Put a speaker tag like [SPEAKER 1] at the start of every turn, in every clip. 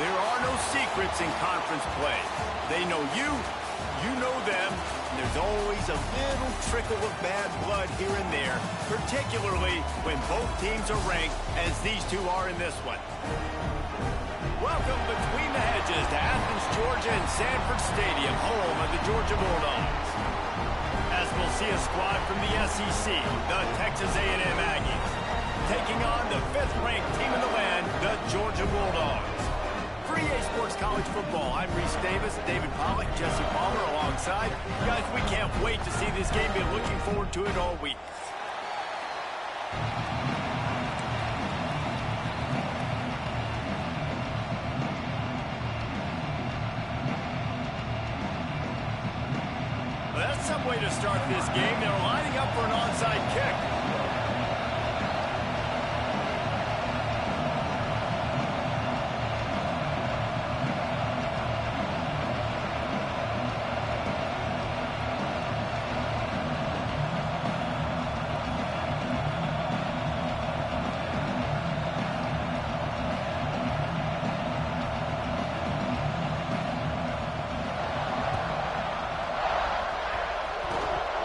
[SPEAKER 1] There are no secrets in conference play. They know you, you know them, and there's always a little trickle of bad blood here and there, particularly when both teams are ranked as these two are in this one. Welcome between the hedges to Athens, Georgia and Sanford Stadium, home of the Georgia Bulldogs. As we'll see a squad from the SEC, the Texas A&M Aggies, taking on the 5th-ranked team in the land, the Georgia Bulldogs. For EA Sports College Football, I'm Reese Davis, David Pollack, Jesse Palmer alongside. Guys, we can't wait to see this game. Been looking forward to it all week. Well, that's some way to start this game. They're lining up for an onside kick.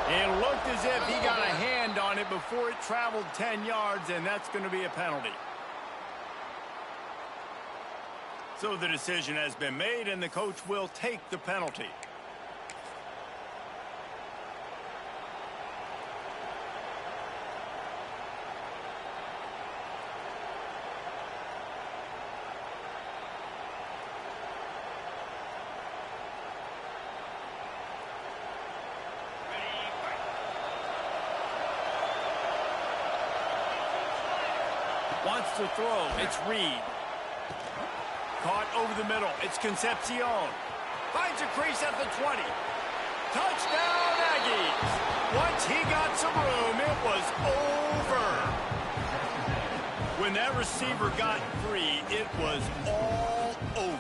[SPEAKER 1] It looked as if he got a hand on it before it traveled 10 yards, and that's going to be a penalty. So the decision has been made, and the coach will take the penalty. Wants to throw. It's Reed. Caught over the middle. It's Concepcion. Finds a crease at the 20. Touchdown, Aggies. Once he got some room, it was over. When that receiver got free, it was all over.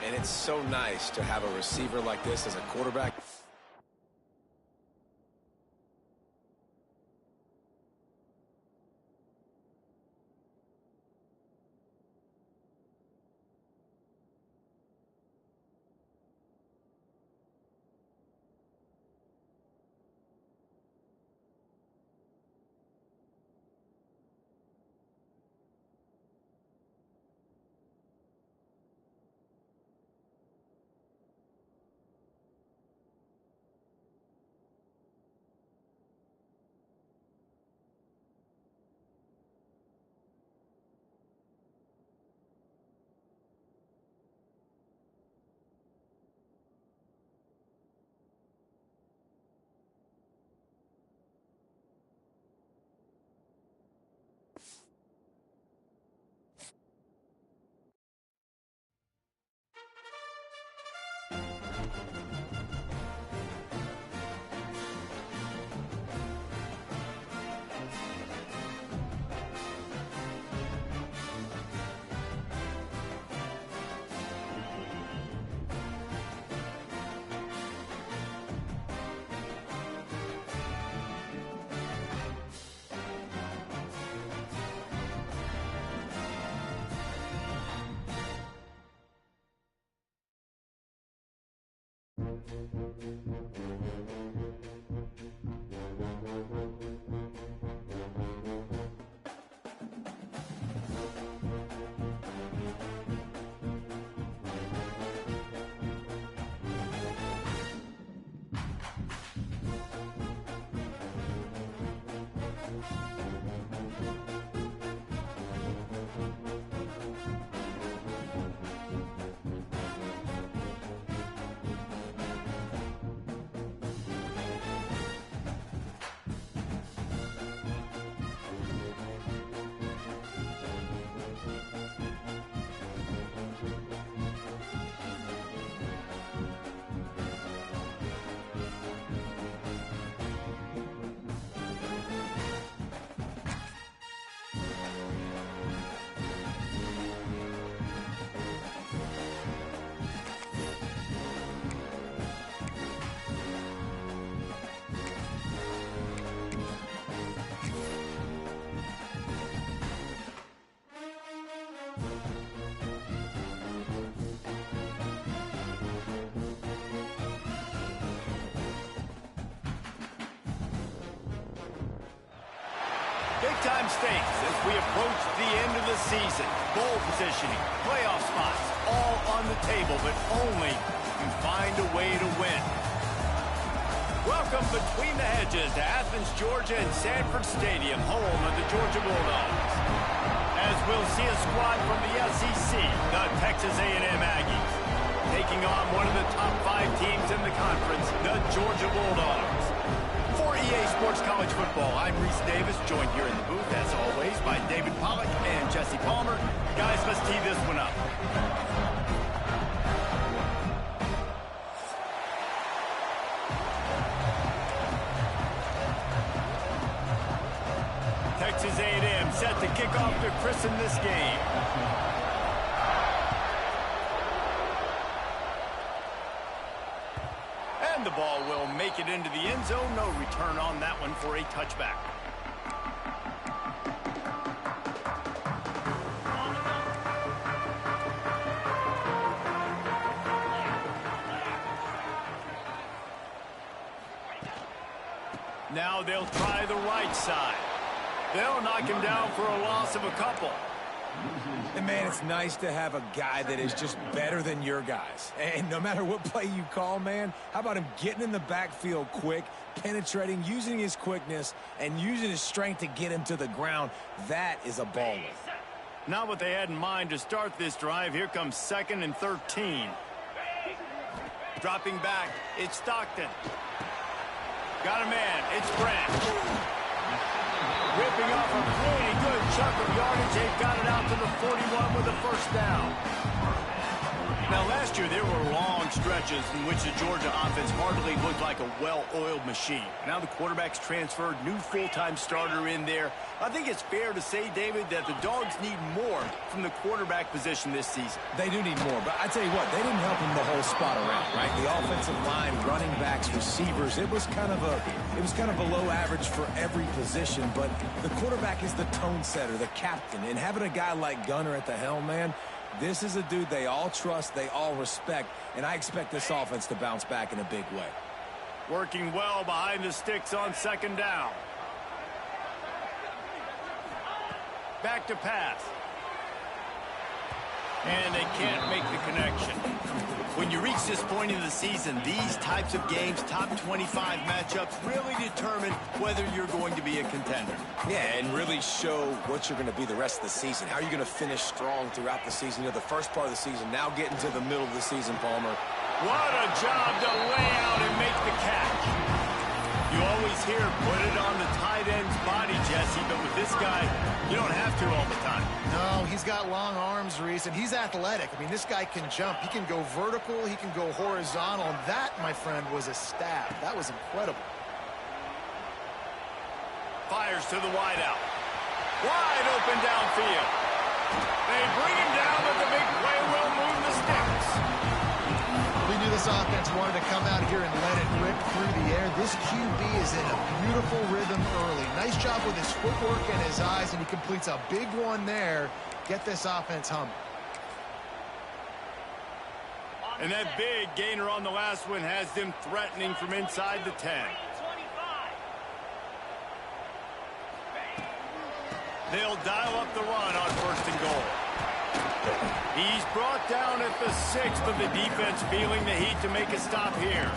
[SPEAKER 2] And it's so nice to have a receiver like this as a quarterback.
[SPEAKER 1] Big-time stakes as we approach the end of the season. Bowl positioning, playoff spots, all on the table, but only if you find a way to win. Welcome between the hedges to Athens, Georgia and Sanford Stadium, home of the Georgia Bulldogs. As we'll see a squad from the SEC, the Texas A&M Aggies, taking on one of the top 5 teams in the conference, the Georgia Bulldogs. For EA Sports College Football, I'm Reese Davis, joined here in the booth, as always, by David Pollack and Jesse Palmer. Guys, let's tee this one up. Texas A&M set to kick off to christen this game. And the ball will make it into the end zone. No return on that one for a touchback. Now they'll try the right side. They'll knock him down for a loss of a couple.
[SPEAKER 3] And, man, it's nice to have a guy that is just better than your guys. And no matter what play you call, man, how about him getting in the backfield quick, penetrating, using his quickness, and using his strength to get him to the ground? That is a baller.
[SPEAKER 1] Not what they had in mind to start this drive. Here comes 2nd and 13. Dropping back, it's Stockton. Got a man, it's Brent. Ripping off a pretty good chunk of yardage. They've got it out to the 41 with a first down. Now, last year, there were long stretches in which the Georgia offense hardly looked like a well-oiled machine. Now the quarterback's transferred, new full-time starter in there. I think it's fair to say, David, that the Dogs need more from the quarterback position this season.
[SPEAKER 3] They do need more, but I tell you what, they didn't help him the whole spot around, right? The offensive line, running backs, receivers, it was kind of below average for every position, but the quarterback is the tone setter, the captain, and having a guy like Gunner at the helm, man, this is a dude they all trust, they all respect, and I expect this offense to bounce back in a big way.
[SPEAKER 1] Working well behind the sticks on 2nd down. Back to pass. And they can't make the connection. When you reach this point in the season, these types of games, top 25 matchups, really determine whether you're going to be a contender.
[SPEAKER 3] Yeah, and really show what you're going to be the rest of the season. How are you going to finish strong throughout the season? You know, the first part of the season, now getting to the middle of the season, Palmer.
[SPEAKER 1] What a job to lay out and make the catch. You always hear put it on the tight end's body, Jesse, but with this guy, you don't have to all the time.
[SPEAKER 4] No, he's got long arms, Reese, and he's athletic. I mean, this guy can jump. He can go vertical. He can go horizontal. And that, my friend, was a stab. That was incredible.
[SPEAKER 1] Fires to the wideout. Wide open downfield. They bring him down, but the big play will move the sticks.
[SPEAKER 4] We knew this offense wanted to come out here and let it rip through the air. This QB is in a beautiful rhythm early. Nice job with his footwork and his eyes, and he completes a big one there. Get this offense humming.
[SPEAKER 1] And that big gainer on the last one has them threatening from inside the 10. They'll dial up the run on 1st and goal. He's brought down at the 6th, but the defense feeling the heat to make a stop here.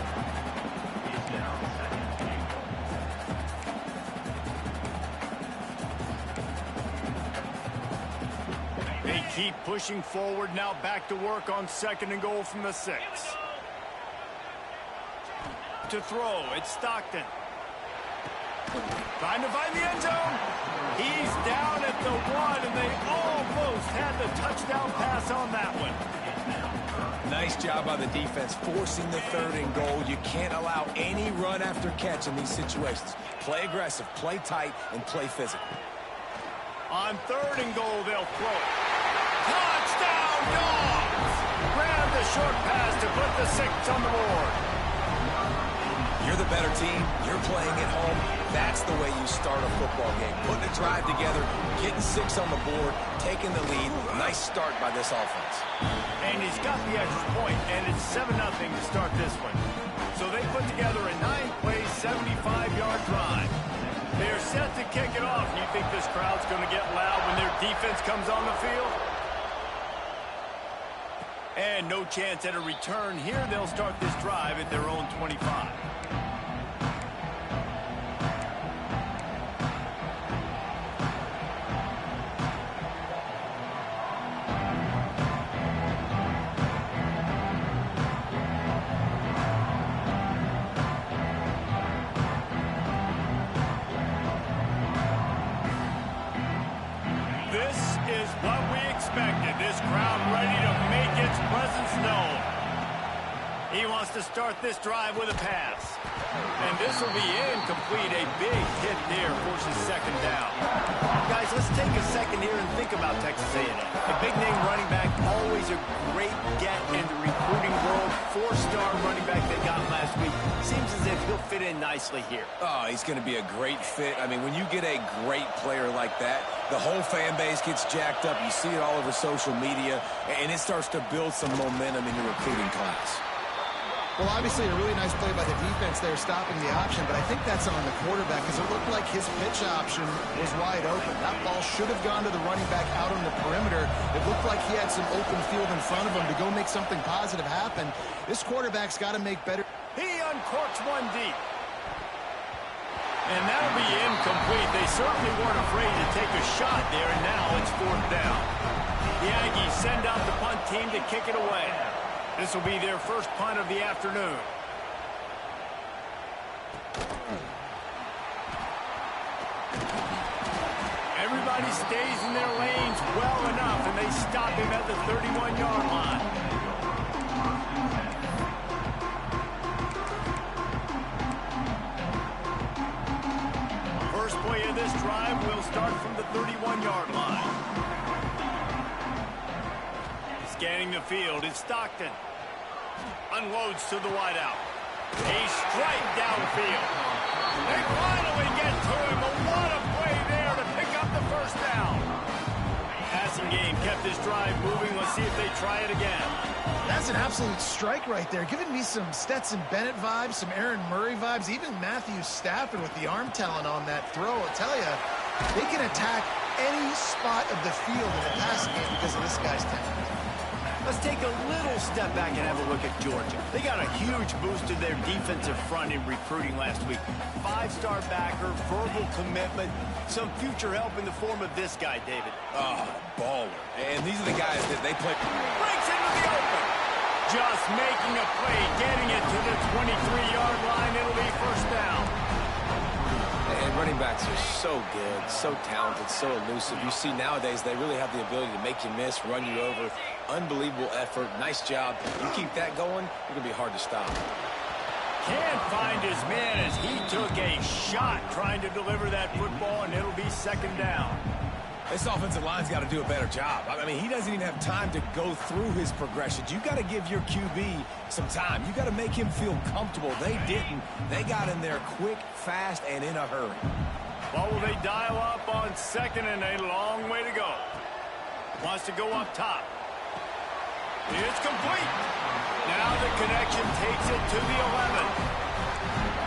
[SPEAKER 1] They keep pushing forward, now back to work on 2nd and goal from the 6. To throw, it's Stockton. Trying to find the end zone. He's down at the 1, and they almost had the touchdown pass on that one.
[SPEAKER 3] Nice job by the defense, forcing the 3rd and goal. You can't allow any run after catch in these situations. Play aggressive, play tight, and play physical.
[SPEAKER 1] On 3rd and goal, they'll throw it. Touchdown, Dogs! Grab the short pass to put the 6 on the board.
[SPEAKER 3] You're the better team. You're playing at home. That's the way you start a football game. Putting a drive together, getting 6 on the board, taking the lead. Nice start by this offense.
[SPEAKER 1] And he's got the extra point, and it's 7-0 to start this one. So they put together a 9-play, 75-yard drive. They're set to kick it off. You think this crowd's going to get loud when their defense comes on the field? And no chance at a return here. They'll start this drive at their own 25. This is what we expected. This crowd ready to make its presence known. He wants to start this drive with a pass. And this will be incomplete. A big hit there forces second down. Guys, let's take a second here and think about Texas A&M. A big-name running back, always a great get in the recruiting world. Four-star running back they got last week. Seems as if he'll fit in nicely here.
[SPEAKER 3] Oh, he's going to be a great fit. I mean, when you get a great player like that, the whole fan base gets jacked up. You see it all over social media, and it starts to build some momentum in your recruiting class.
[SPEAKER 4] Well, obviously a really nice play by the defense there stopping the option, but I think that's on the quarterback because it looked like his pitch option was wide open. That ball should have gone to the running back out on the perimeter. It looked like he had some open field in front of him to go make something positive happen. This quarterback's got to make better.
[SPEAKER 1] He uncorks one deep. And that'll be incomplete. They certainly weren't afraid to take a shot there, and now it's fourth down. The Aggies send out the punt team to kick it away. This will be their first punt of the afternoon. Everybody stays in their lanes well enough, and they stop him at the 31-yard line. First play of this drive will start from the 31-yard line. Scanning the field, it's Stockton. Unloads to the wideout. A strike downfield. They finally get to him, but what a play there to pick up the first down. Passing game kept this drive moving. Let's see if they try it again.
[SPEAKER 4] That's an absolute strike right there. Giving me some Stetson Bennett vibes, some Aaron Murray vibes, even Matthew Stafford with the arm talent on that throw. I'll tell you, they can attack any spot of the field in the passing game because of this guy's talent.
[SPEAKER 1] Let's take a little step back and have a look at Georgia. They got a huge boost to their defensive front in recruiting last week. Five-star backer, verbal commitment, some future help in the form of this guy, David.
[SPEAKER 3] Oh, baller. And these are the guys that they play.
[SPEAKER 1] Breaks into the open. Just making a play, getting it to the 23-yard line. It'll be first down.
[SPEAKER 2] And running backs are so good, so talented, so elusive. You see nowadays they really have the ability to make you miss, run you over. Unbelievable effort. Nice job. You keep that going, it's going to be hard to stop.
[SPEAKER 1] Can't find his man as he took a shot trying to deliver that football, and it'll be second down.
[SPEAKER 3] This offensive line's got to do a better job. I mean, he doesn't even have time to go through his progressions. You got to give your QB some time. You got to make him feel comfortable. They didn't. They got in there quick, fast, and in a hurry.
[SPEAKER 1] Well, will they dial up on second and a long way to go? Wants to go up top. It's complete. Now the connection takes it to the 11.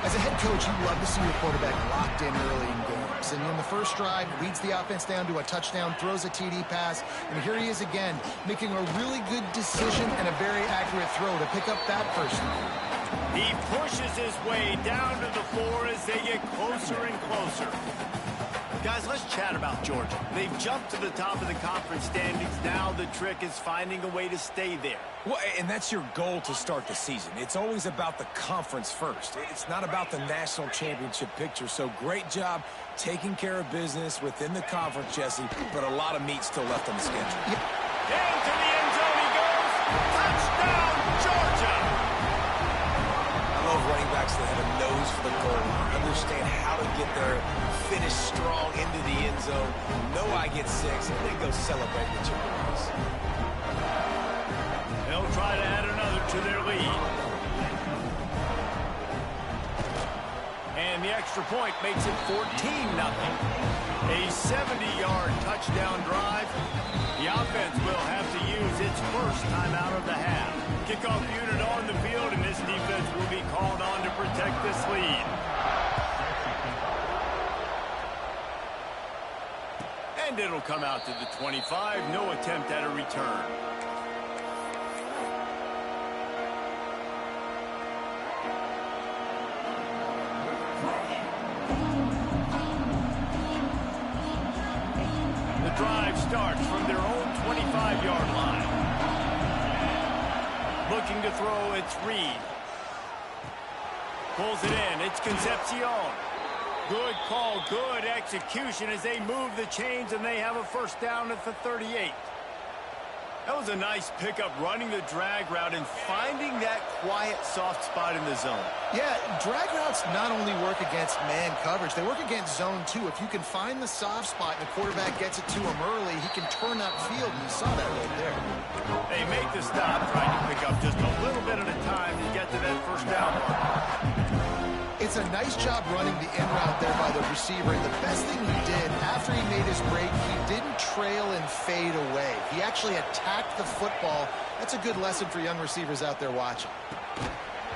[SPEAKER 4] As a head coach, you love to see your quarterback locked in early in games. And in the first drive, leads the offense down to a touchdown, throws a TD pass, and here he is again, making a really good decision and a very accurate throw to pick up that first down.
[SPEAKER 1] He pushes his way down to the floor as they get closer and closer. Guys, let's chat about Georgia. They've jumped to the top of the conference standings. Now the trick is finding a way to stay there.
[SPEAKER 3] Well, and that's your goal to start the season. It's always about the conference first. It's not about the national championship picture. So great job taking care of business within the conference, Jesse, but a lot of meat still left on the schedule.
[SPEAKER 1] Into the end zone he goes. Touchdown, Georgia!
[SPEAKER 3] I love running backs that have a nose for the goal, understand how to get there, finish strong into the end zone, know I get 6, and then go celebrate with your boys.
[SPEAKER 1] They'll try to add another to their lead. And the extra point makes it 14-0. A 70-yard touchdown drive. The offense will have to use its first time out of the half. Kickoff unit on the field, and this defense will be called on to protect this lead. And it'll come out to the 25. No attempt at a return. The drive starts from their own 25-yard line. Looking to throw, it's Reed. Pulls it in. It's Concepcion. Good call, good execution as they move the chains, and they have a first down at the 38. That was a nice pickup, running the drag route and finding that quiet, soft spot in the zone.
[SPEAKER 4] Yeah, drag routes not only work against man coverage, they work against zone too. If you can find the soft spot and the quarterback gets it to him early, he can turn that field, and you saw that right there.
[SPEAKER 1] They make the stop, trying to pick up just a little bit at a time to get to that first down mark.
[SPEAKER 4] It's a nice job running the in route there by the receiver, and the best thing he did after he made his break, he didn't trail and fade away. He actually attacked the football. That's a good lesson for young receivers out there watching.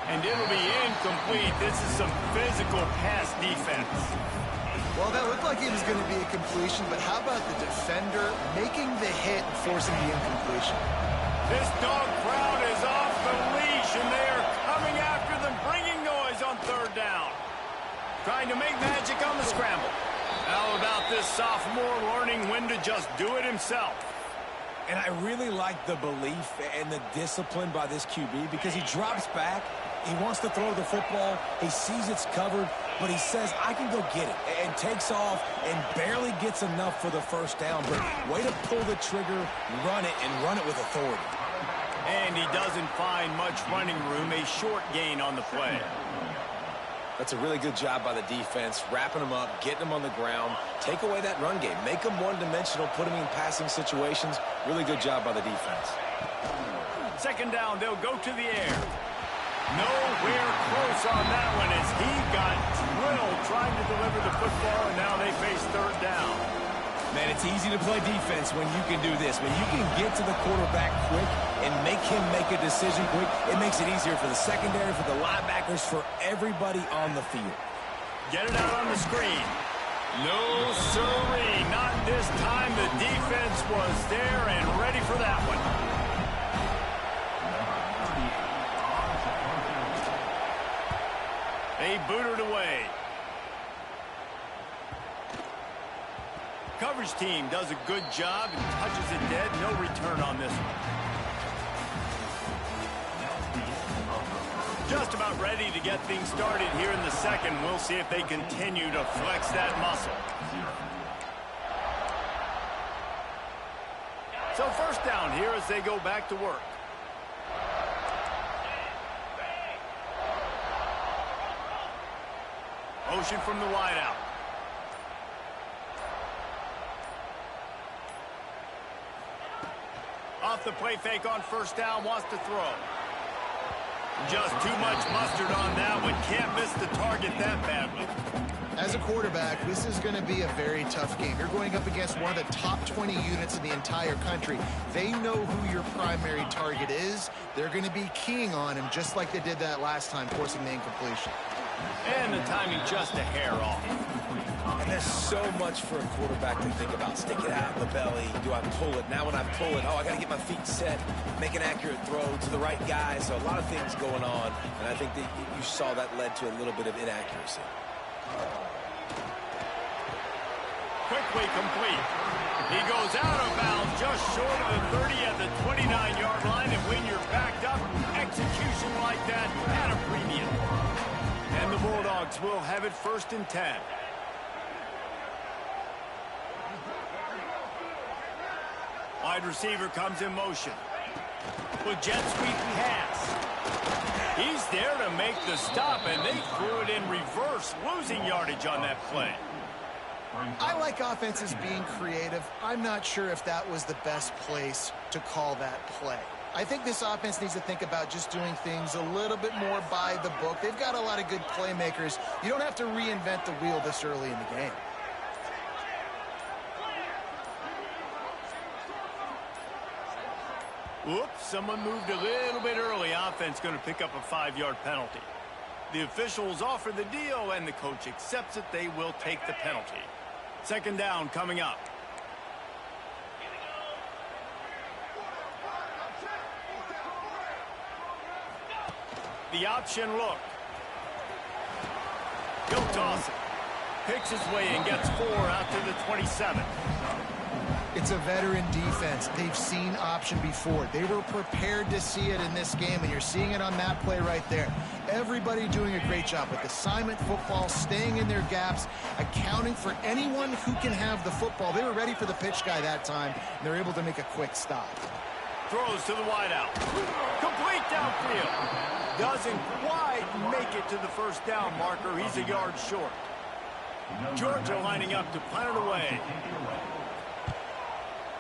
[SPEAKER 1] And it'll be incomplete. This is some physical pass defense.
[SPEAKER 4] Well, that looked like it was going to be a completion, but how about the defender making the hit and forcing the incompletion?
[SPEAKER 1] This dog crowd is off the leash, and they are coming after them, bringing noise on third down. Trying to make magic on the scramble. How about this sophomore learning when to just do it himself?
[SPEAKER 3] And I really like the belief and the discipline by this QB because he drops back, he wants to throw the football, he sees it's covered, but he says, I can go get it, and takes off and barely gets enough for the first down. But way to pull the trigger, run it, and run it with authority.
[SPEAKER 1] And he doesn't find much running room, a short gain on the play.
[SPEAKER 2] That's a really good job by the defense, wrapping them up, getting them on the ground, take away that run game, make them one-dimensional, put them in passing situations. Really good job by the defense.
[SPEAKER 1] Second down, they'll go to the air. Nowhere close on that one as he got drilled trying to deliver the football, and now they face third down.
[SPEAKER 3] Man, it's easy to play defense when you can do this. When you can get to the quarterback quick and make him make a decision quick, it makes it easier for the secondary, for the linebackers, for everybody on the field.
[SPEAKER 1] Get it out on the screen. No, sirree, not this time. The defense was there and ready for that one. They booted away. Coverage team does a good job and touches it dead. No return on this one. Just about ready to get things started here in the second. We'll see if they continue to flex that muscle. So first down here as they go back to work. Motion from the wideout. Off the play fake on first down, wants to throw. Just too much mustard on that one. Can't miss the target that badly.
[SPEAKER 4] As a quarterback, this is going to be a very tough game. You're going up against one of the top 20 units in the entire country. They know who your primary target is. They're going to be keying on him just like they did that last time, forcing the incompletion.
[SPEAKER 1] And the timing just a hair off.
[SPEAKER 2] And there's so much for a quarterback to think about. Stick it out of the belly. Do I pull it? Now when I pull it, I got to get my feet set, make an accurate throw to the right guy. So a lot of things going on, and I think that you saw that led to a little bit of inaccuracy.
[SPEAKER 1] Quickly complete. He goes out of bounds just short of the 30 at the 29-yard line, and when you're backed up, execution like that at a premium. And the Bulldogs will have it 1st and 10. Wide receiver comes in motion. With jet sweep pass. He's there to make the stop, and they threw it in reverse, losing yardage on that play.
[SPEAKER 4] I like offenses being creative. I'm not sure if that was the best place to call that play. I think this offense needs to think about just doing things a little bit more by the book. They've got a lot of good playmakers. You don't have to reinvent the wheel this early in the game.
[SPEAKER 1] Whoops, someone moved a little bit early. Offense going to pick up a 5-yard penalty. The officials offer the deal, and the coach accepts it. They will take the penalty. Second down coming up. The option look. He'll toss it. Picks his way and gets 4 out to the 27.
[SPEAKER 4] It's a veteran defense. They've seen option before. They were prepared to see it in this game, and you're seeing it on that play right there. Everybody doing a great job with assignment football, staying in their gaps, accounting for anyone who can have the football. They were ready for the pitch guy that time, and they're able to make a quick stop.
[SPEAKER 1] Throws to the wideout. Complete downfield. Doesn't quite make it to the first down marker. He's a yard short. Georgia lining up to punt it away.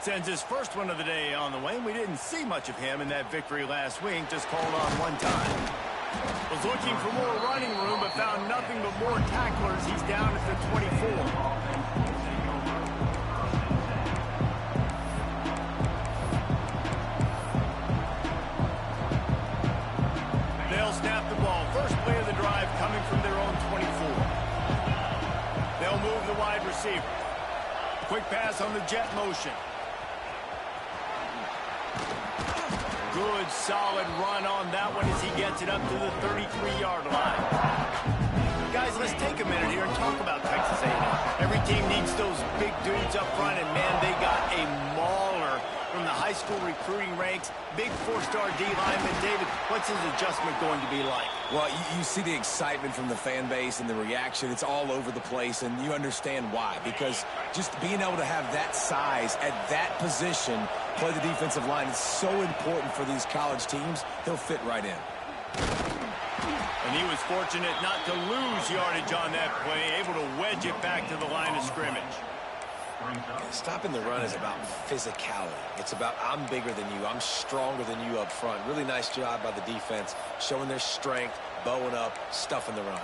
[SPEAKER 1] Sends his first one of the day on the way. We didn't see much of him in that victory last week. Just called on one time. Was looking for more running room, but found nothing but more tacklers. He's down at the 24. They'll snap the ball. First play of the drive coming from their own 24. They'll move the wide receiver. Quick pass on the jet motion. Good, solid run on that one as he gets it up to the 33-yard line. Guys, let's take a minute here and talk about Texas A&M. Every team needs those big dudes up front, and, man, they got a mauler from the high school recruiting ranks. Big 4-star D lineman. David, what's his adjustment going to be like?
[SPEAKER 3] Well, you see the excitement from the fan base and the reaction. It's all over the place, and you understand why. Because just being able to have that size at that position, play the defensive line, is so important for these college teams. He'll fit right in.
[SPEAKER 1] And he was fortunate not to lose yardage on that play, able to wedge it back to the line of scrimmage.
[SPEAKER 2] Stopping the run is about physicality. It's about I'm bigger than you. I'm stronger than you up front. Really nice job by the defense, showing their strength, bowing up, stuffing the run.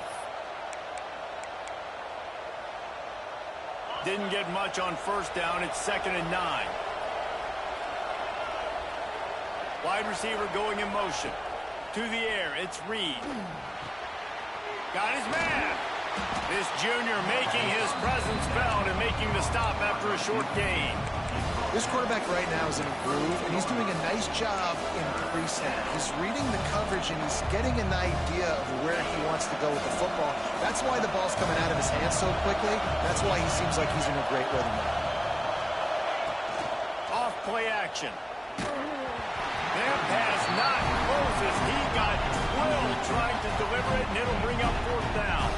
[SPEAKER 1] Didn't get much on first down. It's 2nd and 9. Wide receiver going in motion. To the air, it's Reed. Got his man. This junior making his presence felt and making the stop after a short gain.
[SPEAKER 4] This quarterback right now is in a groove, and he's doing a nice job in pre-snap. He's reading the coverage, and he's getting an idea of where he wants to go with the football. That's why the ball's coming out of his hands so quickly. That's why he seems like he's in a great rhythm now.
[SPEAKER 1] Off play action. That pass not closes. He got drilled trying to deliver it, and it'll bring up 4th down.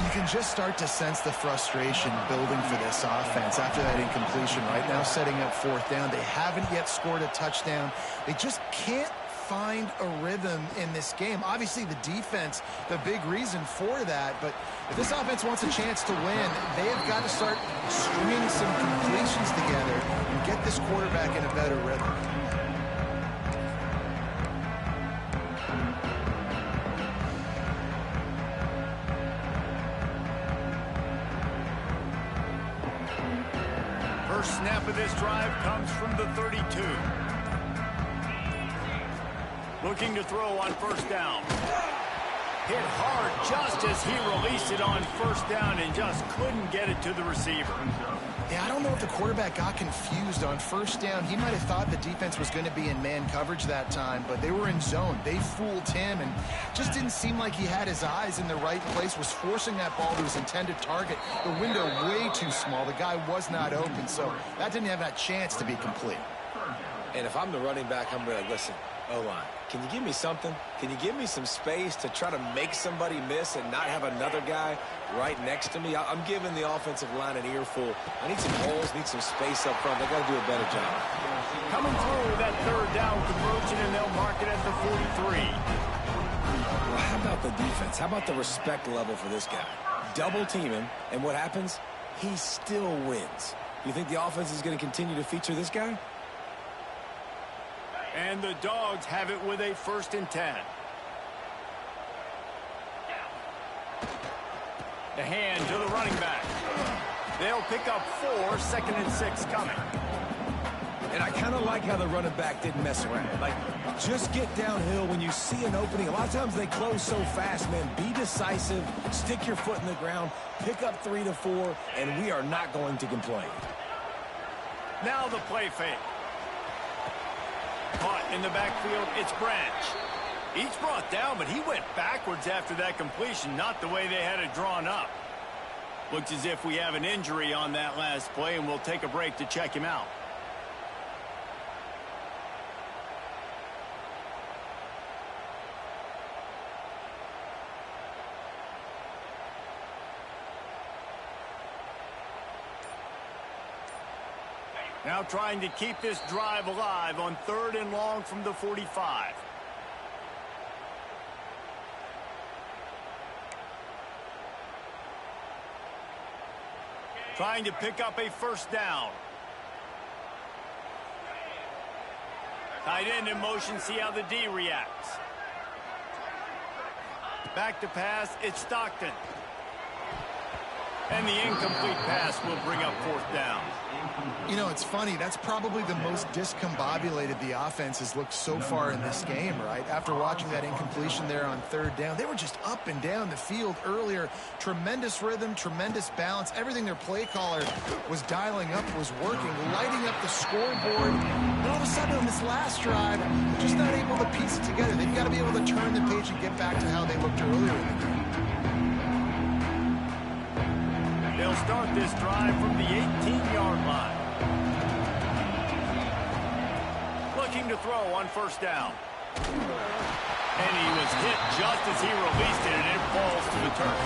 [SPEAKER 4] You can just start to sense the frustration building for this offense after that incompletion. Right now setting up 4th down. They haven't yet scored a touchdown. They just can't find a rhythm in this game. Obviously the defense, the big reason for that, but if this offense wants a chance to win, they have got to start stringing some completions together and get this quarterback in a better rhythm.
[SPEAKER 1] First snap of this drive comes from the 32. Looking to throw on first down. Hit hard just as he released it on first down and just couldn't get it to the receiver.
[SPEAKER 4] Yeah, I don't know if the quarterback got confused on first down. He might have thought the defense was going to be in man coverage that time, but they were in zone. They fooled him and just didn't seem like he had his eyes in the right place, was forcing that ball to his intended target. The window way too small. The guy was not open, so that didn't have that chance to be complete.
[SPEAKER 2] And if I'm the running back, I'm really, listen, O-line, can you give me something? Can you give me some space to try to make somebody miss and not have another guy right next to me? I'm giving the offensive line an earful. I need some holes, need some space up front. They got to do a better job.
[SPEAKER 1] Coming through that 3rd down conversion, and they'll mark it at the 43.
[SPEAKER 3] Well, how about the defense? How about the respect level for this guy? Double team him, and what happens? He still wins. You think the offense is going to continue to feature this guy?
[SPEAKER 1] And the Dogs have it with a 1st and 10. The hand to the running back. They'll pick up 4, 2nd and 6 coming.
[SPEAKER 3] And I kind of like how the running back didn't mess around. Like, just get downhill when you see an opening. A lot of times they close so fast, man. Be decisive, stick your foot in the ground, pick up 3 to 4, and we are not going to complain.
[SPEAKER 1] Now the play fake. Caught in the backfield, it's Branch. Each brought down, but he went backwards after that completion, not the way they had it drawn up. Looks as if we have an injury on that last play, and we'll take a break to check him out. Now trying to keep this drive alive on 3rd and long from the 45. Trying to pick up a 1st down. Tight end in motion, see how the D reacts. Back to pass, it's Stockton. And the incomplete pass will bring up 4th down.
[SPEAKER 4] You know, it's funny. That's probably the most discombobulated the offense has looked so far in this game, right? After watching that incompletion there on 3rd down, they were just up and down the field earlier. Tremendous rhythm, tremendous balance. Everything their play caller was dialing up was working, lighting up the scoreboard. And all of a sudden on this last drive, just not able to piece it together. They've got to be able to turn the page and get back to how they looked earlier in the game.
[SPEAKER 1] They'll start this drive from the 18-yard line. Looking to throw on 1st down. And he was hit just as he released it, and it falls to the turf.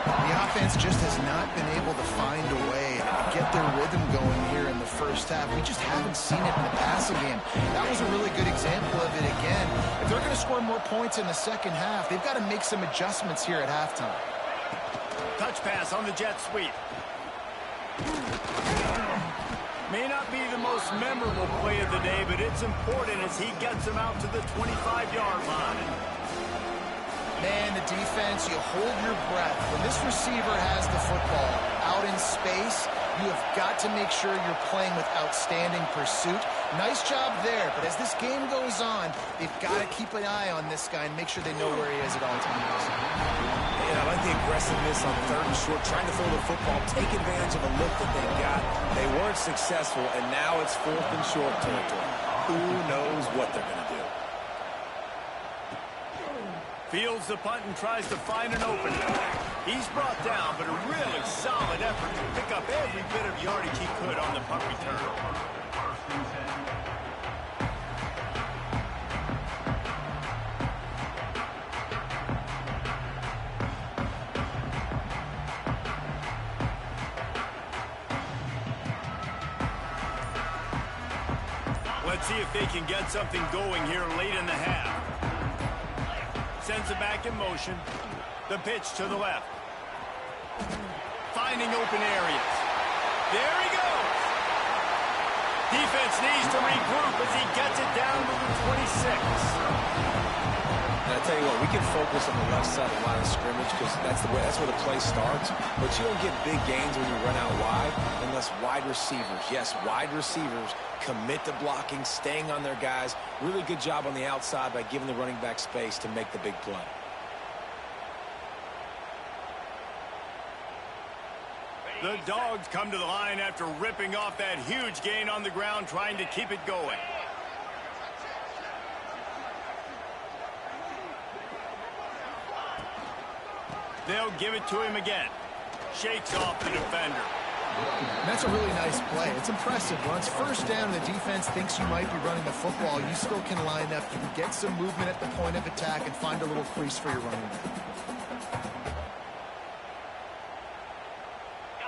[SPEAKER 4] The offense just has not been able to find a way to get their rhythm going here in the 1st half. We just haven't seen it in the passing game. That was a really good example of it again. If they're going to score more points in the 2nd half, they've got to make some adjustments here at halftime.
[SPEAKER 1] Touch pass on the jet sweep. May not be the most memorable play of the day, but it's important as he gets him out to the 25-yard line.
[SPEAKER 4] Man, the defense, you hold your breath. When this receiver has the football out in space, you have got to make sure you're playing with outstanding pursuit. Nice job there, but as this game goes on, they've got to keep an eye on this guy and make sure they know where he is at all times.
[SPEAKER 3] And I like the aggressiveness on 3rd and short, trying to throw the football, take advantage of a look that they got. They weren't successful, and now it's 4th and short territory. Who knows what they're going to do?
[SPEAKER 1] Fields the punt and tries to find an opening. He's brought down, but a really solid effort to pick up every bit of yardage he could on the punt return. Let's see if they can get something going here late in the half. Sends it back in motion. The pitch to the left. Finding open areas. There he goes. Defense needs to regroup as he gets it down to the 26.
[SPEAKER 2] And I tell you what, we can focus on the left side of the line of scrimmage because that's where the play starts. But you don't get big gains when you run out wide unless wide receivers, yes, wide receivers, commit to blocking, staying on their guys. Really good job on the outside by giving the running back space to make the big play.
[SPEAKER 1] The Dogs come to the line after ripping off that huge gain on the ground, trying to keep it going. They'll give it to him again. Shakes off the defender.
[SPEAKER 4] And that's a really nice play. It's impressive. Once 1st down, the defense thinks you might be running the football. You still can line up. You can get some movement at the point of attack and find a little crease for your running back.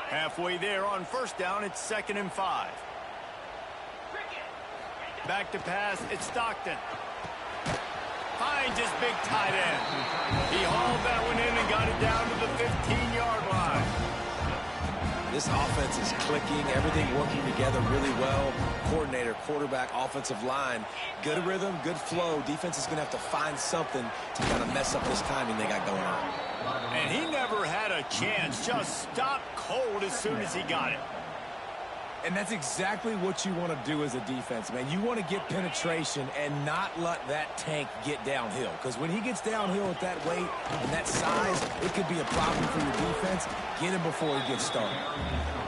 [SPEAKER 1] Halfway there on 1st down, it's 2nd and 5. Back to pass, it's Stockton. Finds his big tight end. He hauled that one in and got it down to the 15-yard line.
[SPEAKER 2] This offense is clicking, everything working together really well. Coordinator, quarterback, offensive line, good rhythm, good flow. Defense is going to have to find something to kind of mess up this timing they got going on.
[SPEAKER 1] And he never had a chance, just stopped cold as soon as he got it.
[SPEAKER 3] And that's exactly what you want to do as a defense, man. You want to get penetration and not let that tank get downhill. Because when he gets downhill at that weight and that size, it could be a problem for your defense. Get him before he gets started.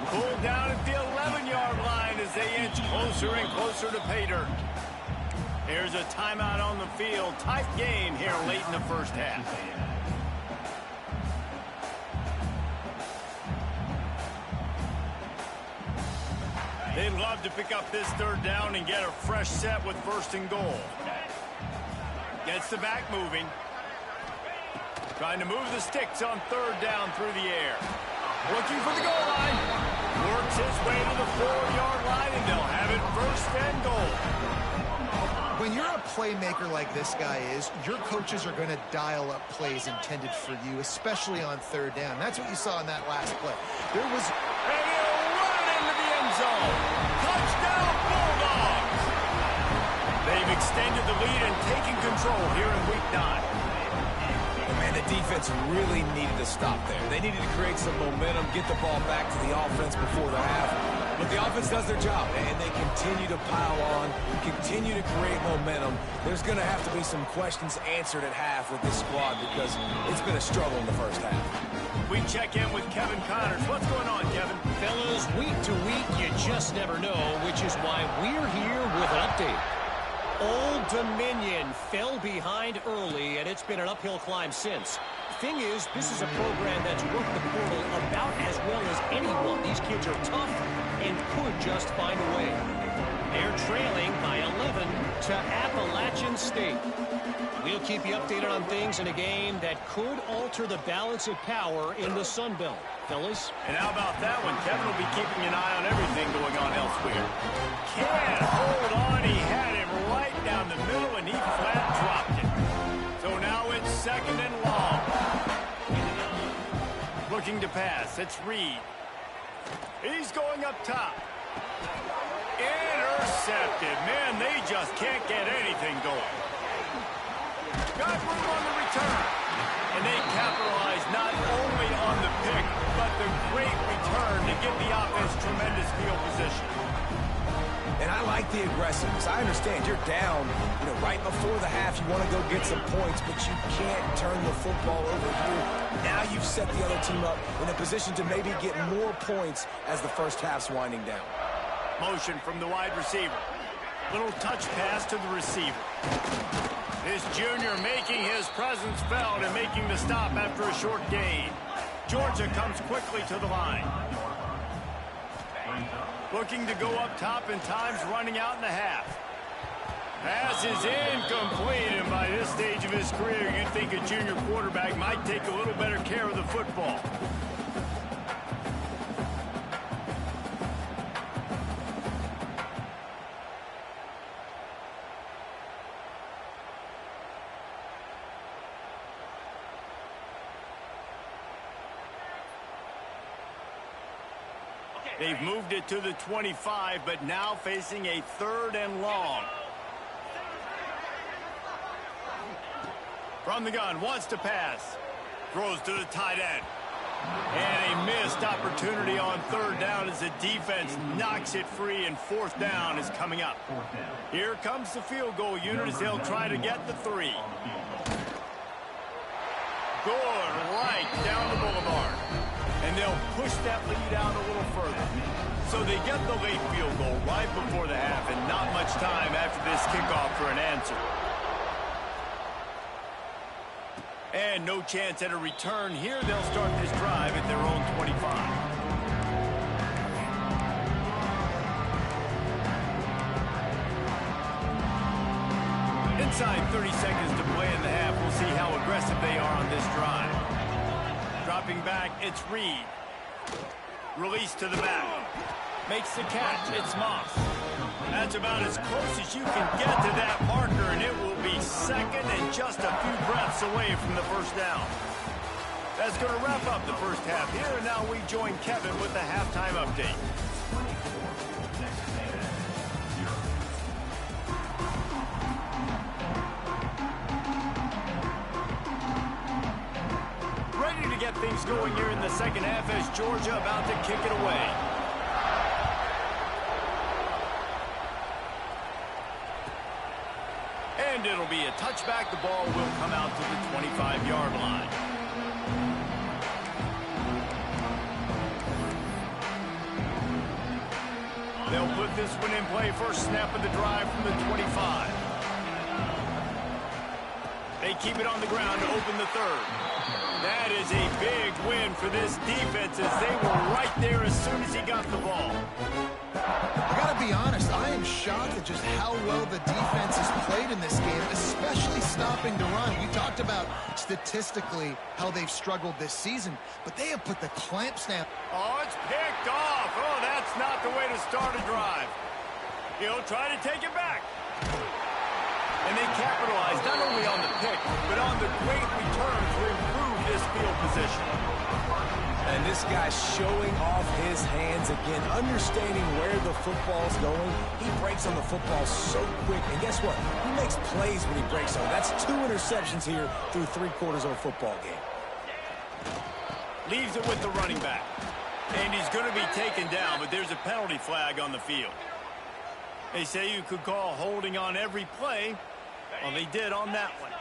[SPEAKER 1] Pulled down at the 11-yard line as they inch closer and closer to pay dirt. Here's a timeout on the field. Tight game here late in the first half. They'd love to pick up this third down and get a fresh set with first and goal. Gets the back moving. Trying to move the sticks on third down through the air. Looking for the goal line. Works his way to the 4-yard line, and they'll have it first and goal.
[SPEAKER 4] When you're a playmaker like this guy is, your coaches are going to dial up plays intended for you, especially on third down. That's what you saw in that last play. There was...
[SPEAKER 1] And he'll run it into the end zone. Touchdown, Bulldogs! They've extended the lead and taken control here in Week 9.
[SPEAKER 3] Man, the defense really needed to stop there. They needed to create some momentum, get the ball back to the offense before the half. But the offense does their job, and they continue to pile on, continue to create momentum. There's going to have to be some questions answered at half with this squad because it's been a struggle in the first half.
[SPEAKER 1] We check in with Kevin Connors. What's going on, Kevin?
[SPEAKER 5] Fellas, week to week, you just never know, which is why we're here with an update. Old Dominion fell behind early, and it's been an uphill climb since. Thing is, this is a program that's worked the portal about as well as anyone. These kids are tough and could just find a way. They're trailing by 11 to Appalachian State. We'll keep you updated on things in a game that could alter the balance of power in the Sun Belt. Fellas?
[SPEAKER 1] And how about that one? Kevin will be keeping an eye on everything going on elsewhere. Can't hold on. He had him right down the middle, and he flat dropped it. So now it's second and long. Looking to pass. It's Reed. He's going up top. Intercepted. Man, they just can't get anything going. Got room on the return. And they capitalize not only on the pick, but the great return to give the offense tremendous field position.
[SPEAKER 3] And I like the aggressiveness. I understand you're down, right before the half. You want to go get some points, but you can't turn the football over here. Now you've set the other team up in a position to maybe get more points as the first half's winding down.
[SPEAKER 1] Motion from the wide receiver. Little touch pass to the receiver. This junior making his presence felt and making the stop after a short gain. Georgia comes quickly to the line. Looking to go up top, and time's running out in the half. Pass is incomplete, and by this stage of his career, you'd think a junior quarterback might take a little better care of the football. They've moved it to the 25, but now facing a third and long. From the gun, wants to pass. Throws to the tight end. And a missed opportunity on third down as the defense knocks it free, and fourth down is coming up. Here comes the field goal unit as they'll try to get the 3. Good, right down the boulevard. And they'll push that lead out a little further. So they get the late field goal right before the half, and not much time after this kickoff for an answer. And no chance at a return here. They'll start this drive at their own 25. Inside 30 seconds to play in the half. We'll see how aggressive they are on this drive. Dropping back, it's Reed. Release to the back. Makes the catch, it's Moss. That's about as close as you can get to that marker, and it will be second and just a few breaths away from the first down. That's going to wrap up the first half here, and now we join Kevin with the halftime update. Ready to get things going here in the second half as Georgia about to kick it away. And it'll be a touchback. The ball will come out to the 25-yard line. They'll put this one in play. First snap of the drive from the 25. They keep it on the ground to open the third. That is a big win for this defense as they were right there as soon as he got the ball.
[SPEAKER 4] I got to be honest, I am shocked at just how well the defense has played in this game, especially stopping the run. We talked about statistically how they've struggled this season, but they have put the clamps down.
[SPEAKER 1] Oh, it's picked off. Oh, that's not the way to start a drive. He'll try to take it back. And they capitalize not only on the pick, but on the great return to improve this field position.
[SPEAKER 3] And this guy's showing off his hands again, understanding where the football's going. He breaks on the football so quick, and guess what? He makes plays when he breaks on it. That's 2 interceptions here through 3 quarters of a football game.
[SPEAKER 1] Leaves it with the running back. And he's going to be taken down, but there's a penalty flag on the field. They say you could call holding on every play. Well, they did on that one.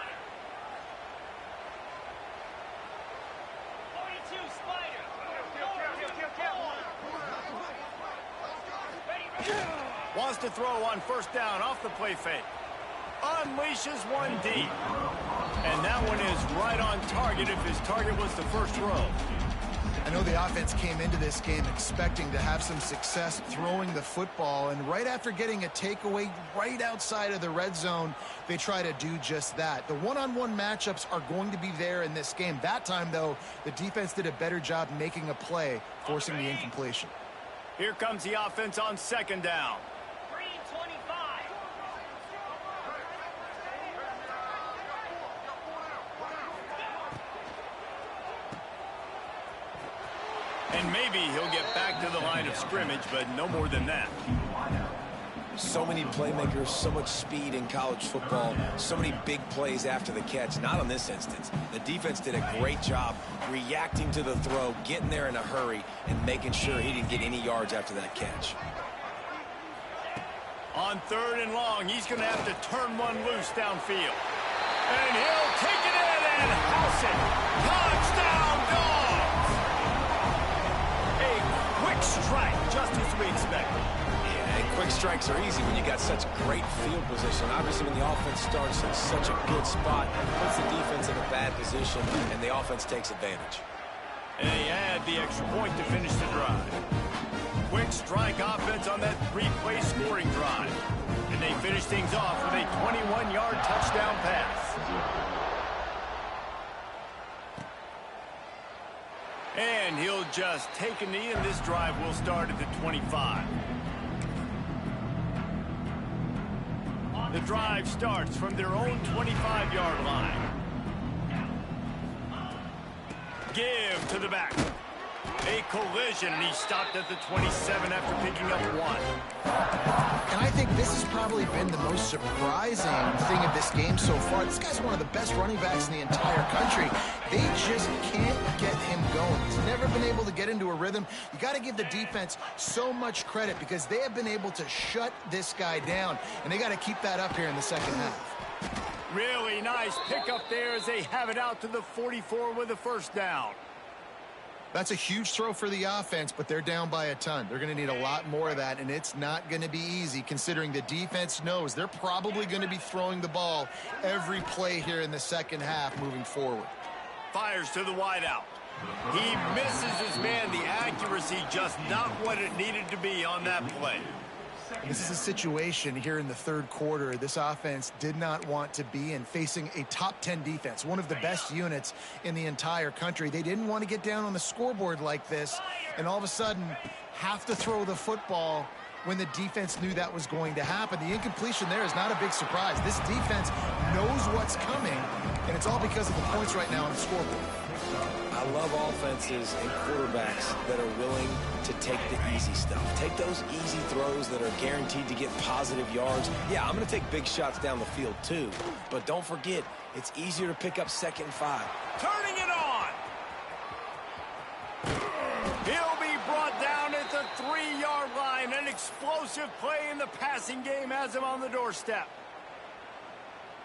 [SPEAKER 1] Wants to throw on first down off the play fake. Unleashes one deep. And that one is right on target if his target was the first row.
[SPEAKER 4] I know the offense came into this game expecting to have some success throwing the football, and right after getting a takeaway right outside of the red zone, they try to do just that. The one-on-one matchups are going to be there in this game. That time, though, the defense did a better job making a play, forcing the incompletion.
[SPEAKER 1] Here comes the offense on second down. And maybe he'll get back to the line of scrimmage, but no more than that.
[SPEAKER 3] So many playmakers, so much speed in college football, so many big plays after the catch. Not on this instance. The defense did a great job reacting to the throw, getting there in a hurry, and making sure he didn't get any yards after that catch.
[SPEAKER 1] On 3rd and long, he's going to have to turn one loose downfield. And he'll take it in and house it. Touchdown, Dogs! A quick strike, just as we expected.
[SPEAKER 3] Yeah, and quick strikes are easy when you got such great field position. Obviously, when the offense starts in such a good spot, it puts the defense in a bad position, and the offense takes advantage.
[SPEAKER 1] And they add the extra point to finish the drive. Quick strike offense on that 3-play scoring drive. And they finish things off with a 21-yard touchdown pass. And he'll just take a knee, and this drive will start at the 25. The drive starts from their own 25-yard line. Give to the back. A collision, and he stopped at the 27 after picking up 1.
[SPEAKER 4] And I think this has probably been the most surprising thing of this game so far. This guy's one of the best running backs in the entire country. They just can't get him going. He's never been able to get into a rhythm. You got to give the defense so much credit because they have been able to shut this guy down, and they got to keep that up here in the second half.
[SPEAKER 1] Really nice pickup there as they have it out to the 44 with a first down.
[SPEAKER 4] That's a huge throw for the offense, but they're down by a ton. They're going to need a lot more of that, and it's not going to be easy considering the defense knows they're probably going to be throwing the ball every play here in the second half moving forward.
[SPEAKER 1] Fires to the wideout. He misses his man. The accuracy just not what it needed to be on that play.
[SPEAKER 4] This is a situation here in the third quarter this offense did not want to be in, facing a top 10 defense, one of the best units in the entire country. They didn't want to get down on the scoreboard like this and all of a sudden have to throw the football when the defense knew that was going to happen. The incompletion there is not a big surprise. This defense knows what's coming, and it's all because of the points right now on the scoreboard.
[SPEAKER 3] I love offenses and quarterbacks that are willing to take the easy stuff. Take those easy throws that are guaranteed to get positive yards. Yeah, I'm going to take big shots down the field too. But don't forget, it's easier to pick up 2nd and 5.
[SPEAKER 1] Turning it on. He'll be brought down at the 3-yard line. An explosive play in the passing game has him on the doorstep.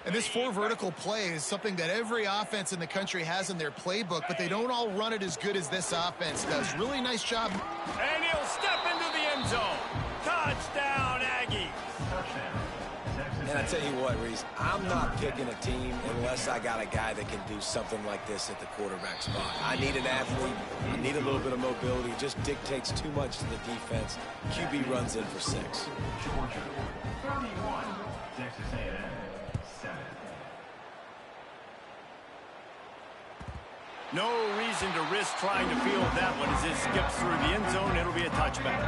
[SPEAKER 4] And this 4 vertical play is something that every offense in the country has in their playbook, but they don't all run it as good as this offense does. Really nice job.
[SPEAKER 1] And he'll step into the end zone. Touchdown, Aggies.
[SPEAKER 3] And I
[SPEAKER 2] tell you what, Reese, I'm not picking a team unless I got a guy that can do something like this at the quarterback spot. I need an athlete. I need a little bit of mobility. It just dictates too much to the defense. QB runs in for 6.
[SPEAKER 6] Georgia, 31, Texas A&M, 7.
[SPEAKER 1] No reason to risk trying to field that one as it skips through the end zone. It'll be a touchback.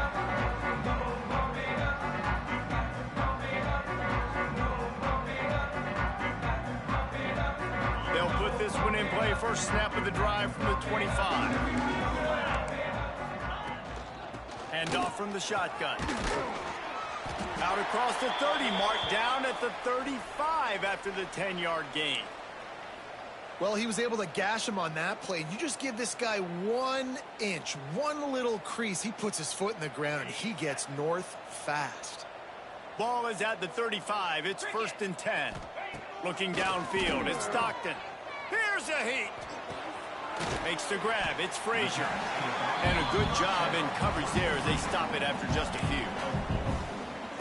[SPEAKER 1] They'll put this one in play. First snap of the drive from the 25. Hand off from the shotgun. Out across the 30, marked down at the 35 after the 10-yard gain.
[SPEAKER 4] Well, he was able to gash him on that play. You just give this guy 1 inch, one little crease. He puts his foot in the ground, and he gets north fast.
[SPEAKER 1] Ball is at the 35. It's 1st and 10. Looking downfield, it's Stockton. Here's a heat. Makes the grab. It's Frazier. And a good job in coverage there as they stop it after just a few.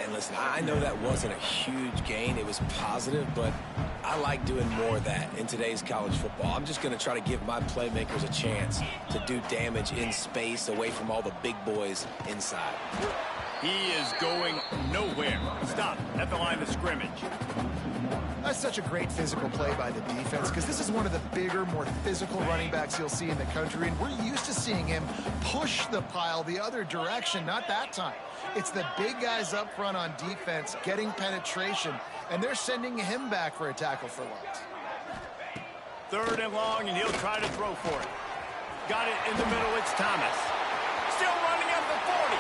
[SPEAKER 2] And listen, I know that wasn't a huge gain. It was positive, but I like doing more of that in today's college football. I'm just going to try to give my playmakers a chance to do damage in space away from all the big boys inside.
[SPEAKER 1] He is going nowhere. Stop at the line of scrimmage.
[SPEAKER 4] That's such a great physical play by the defense because this is one of the bigger, more physical running backs you'll see in the country, and we're used to seeing him push the pile the other direction. Not that time. It's the big guys up front on defense getting penetration, and they're sending him back for a tackle for loss.
[SPEAKER 1] 3rd and long, and he'll try to throw for it. Got it in the middle. It's Thomas. Still running at the 40.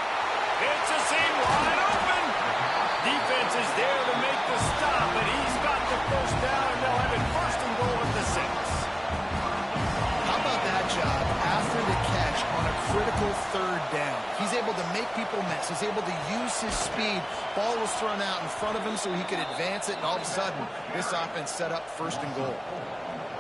[SPEAKER 1] It's a seam wide open. Defense is there to make the stop, but he's got the first down, and they'll have it 1st and goal at the 6.
[SPEAKER 4] How about that job after the catch on a critical 3rd down? He's able to make people miss. He's able to use his speed. Ball was thrown out in front of him so he could advance it, and all of a sudden, this offense set up 1st and goal.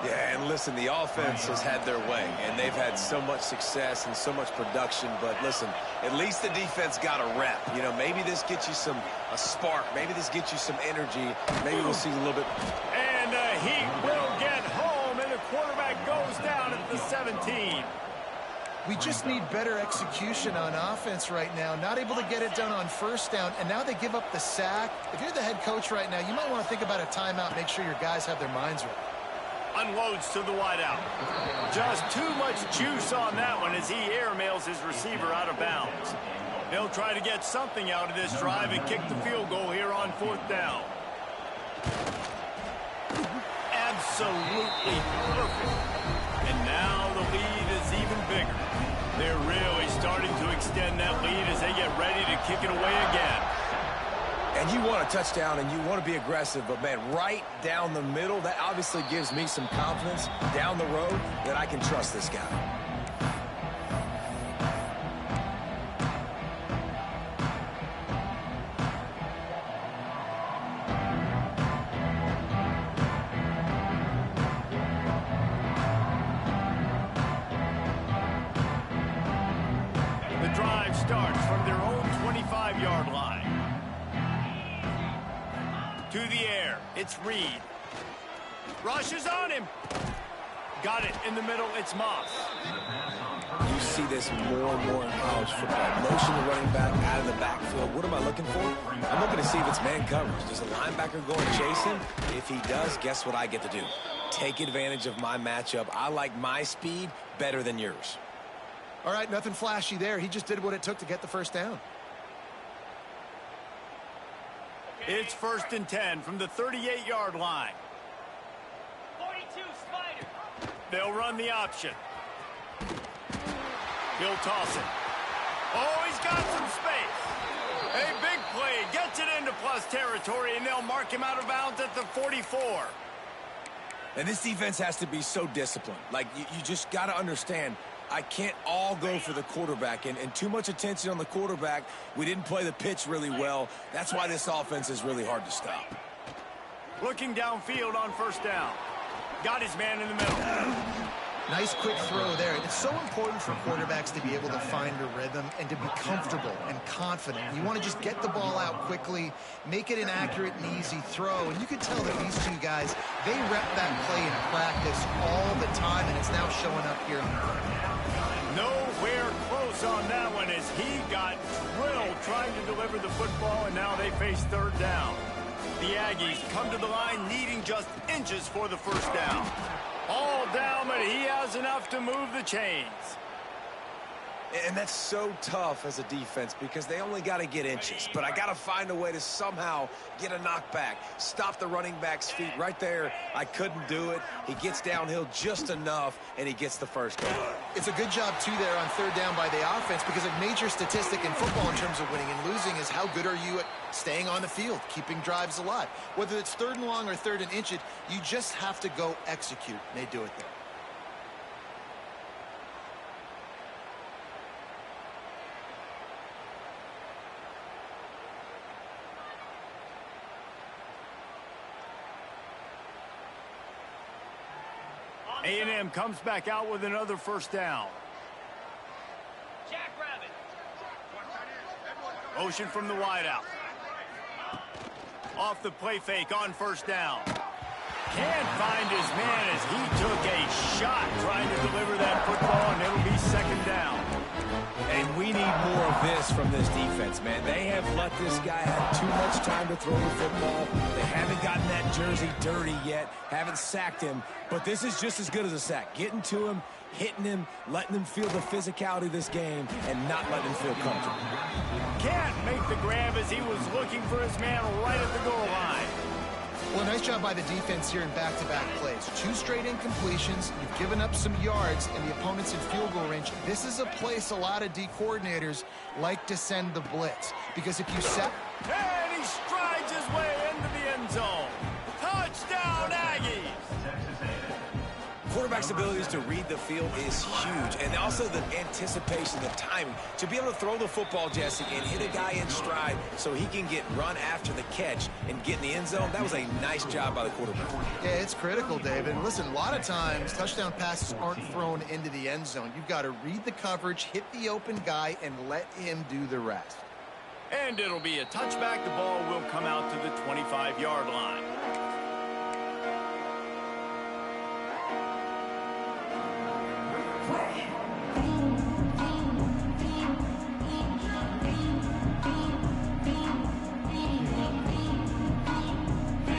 [SPEAKER 2] Yeah, and listen, the offense has had their way, and they've had so much success and so much production. But listen, at least the defense got a rep. You know, maybe this gets you a spark. Maybe this gets you some energy. Maybe we'll see a little bit.
[SPEAKER 1] And he will get home, and the quarterback goes down at the 17.
[SPEAKER 4] We just need better execution on offense right now. Not able to get it done on 1st down, and now they give up the sack. If you're the head coach right now, you might want to think about a timeout, make sure your guys have their minds right.
[SPEAKER 1] Unloads to the wideout. Just too much juice on that one as he airmails his receiver out of bounds. They'll try to get something out of this drive and kick the field goal here on 4th down. Absolutely perfect. And now the lead is even bigger. They're really starting to extend that lead as they get ready to kick it away again.
[SPEAKER 2] And you want a touchdown and you want to be aggressive, but, man, right down the middle, that obviously gives me some confidence down the road that I can trust this guy.
[SPEAKER 1] The drive starts from their own 25-yard line. To the air, it's Reed. Rushes on him. Got it in the middle, it's Moss.
[SPEAKER 2] You see this more and more in college football. Motion the running back out of the backfield. What am I looking for? I'm looking to see if it's man coverage. Does the linebacker go and chase him? If he does, guess what I get to do? Take advantage of my matchup. I like my speed better than yours.
[SPEAKER 4] All right, nothing flashy there. He just did what it took to get the 1st down.
[SPEAKER 1] It's 1st and 10 from the 38-yard line.
[SPEAKER 5] 42, Spider.
[SPEAKER 1] They'll run the option. He'll toss it. Oh, he's got some space. A big play. Gets it into plus territory, and they'll mark him out of bounds at the 44.
[SPEAKER 2] And this defense has to be so disciplined. Like, you just got to understand, I can't all go for the quarterback, and too much attention on the quarterback. We didn't play the pitch really well. That's why this offense is really hard to stop.
[SPEAKER 1] Looking downfield on 1st down. Got his man in the middle.
[SPEAKER 4] Nice quick throw there. It's so important for quarterbacks to be able to find a rhythm and to be comfortable and confident. You want to just get the ball out quickly, make it an accurate and easy throw. And you can tell that these two guys, they rep that play in practice all the time, and it's now showing up here on the field.
[SPEAKER 1] Nowhere close on that one as he got drilled trying to deliver the football, and now they face third down. The Aggies come to the line needing just inches for the first down. All down, but he has enough to move the chains.
[SPEAKER 2] And that's so tough as a defense because they only got to get inches. But I got to find a way to somehow get a knockback, stop the running back's feet right there. I couldn't do it. He gets downhill just enough, and he gets the first down.
[SPEAKER 4] It's a good job, too, there on third down by the offense because a major statistic in football in terms of winning and losing is how good are you at staying on the field, keeping drives alive. Whether it's third and long or third and inch, you just have to go execute. And they do it there.
[SPEAKER 1] A&M comes back out with another first down.
[SPEAKER 5] Jackrabbit.
[SPEAKER 1] Motion from the wideout. Off the play fake on first down. Can't find his man as he took a shot trying to deliver that football, and it'll be second down.
[SPEAKER 3] And we need more of this from this defense, man. They have let this guy have too much time to throw the football. They haven't gotten that jersey dirty yet, haven't sacked him. But this is just as good as a sack. Getting to him, hitting him, letting him feel the physicality of this game, and not letting him feel comfortable.
[SPEAKER 1] Can't make the grab as he was looking for his man right at the goal line.
[SPEAKER 4] Well, nice job by the defense here in back-to-back plays. 2 straight incompletions. You've given up some yards, and the opponent's in field goal range. This is a place a lot of D coordinators like to send the blitz. Because if you set...
[SPEAKER 1] And he strides his way into the end zone. Touchdown, Aggies!
[SPEAKER 2] Quarterback's abilities to read the field is huge, and also the anticipation, the timing. To be able to throw the football, Jesse, and hit a guy in stride so he can get run after the catch and get in the end zone, that was a nice job by the quarterback.
[SPEAKER 4] Yeah, it's critical, David. Listen, a lot of times touchdown passes aren't thrown into the end zone. You've got to read the coverage, hit the open guy, and let him do the rest.
[SPEAKER 1] And it'll be a touchback. The ball will come out to the 25-yard line.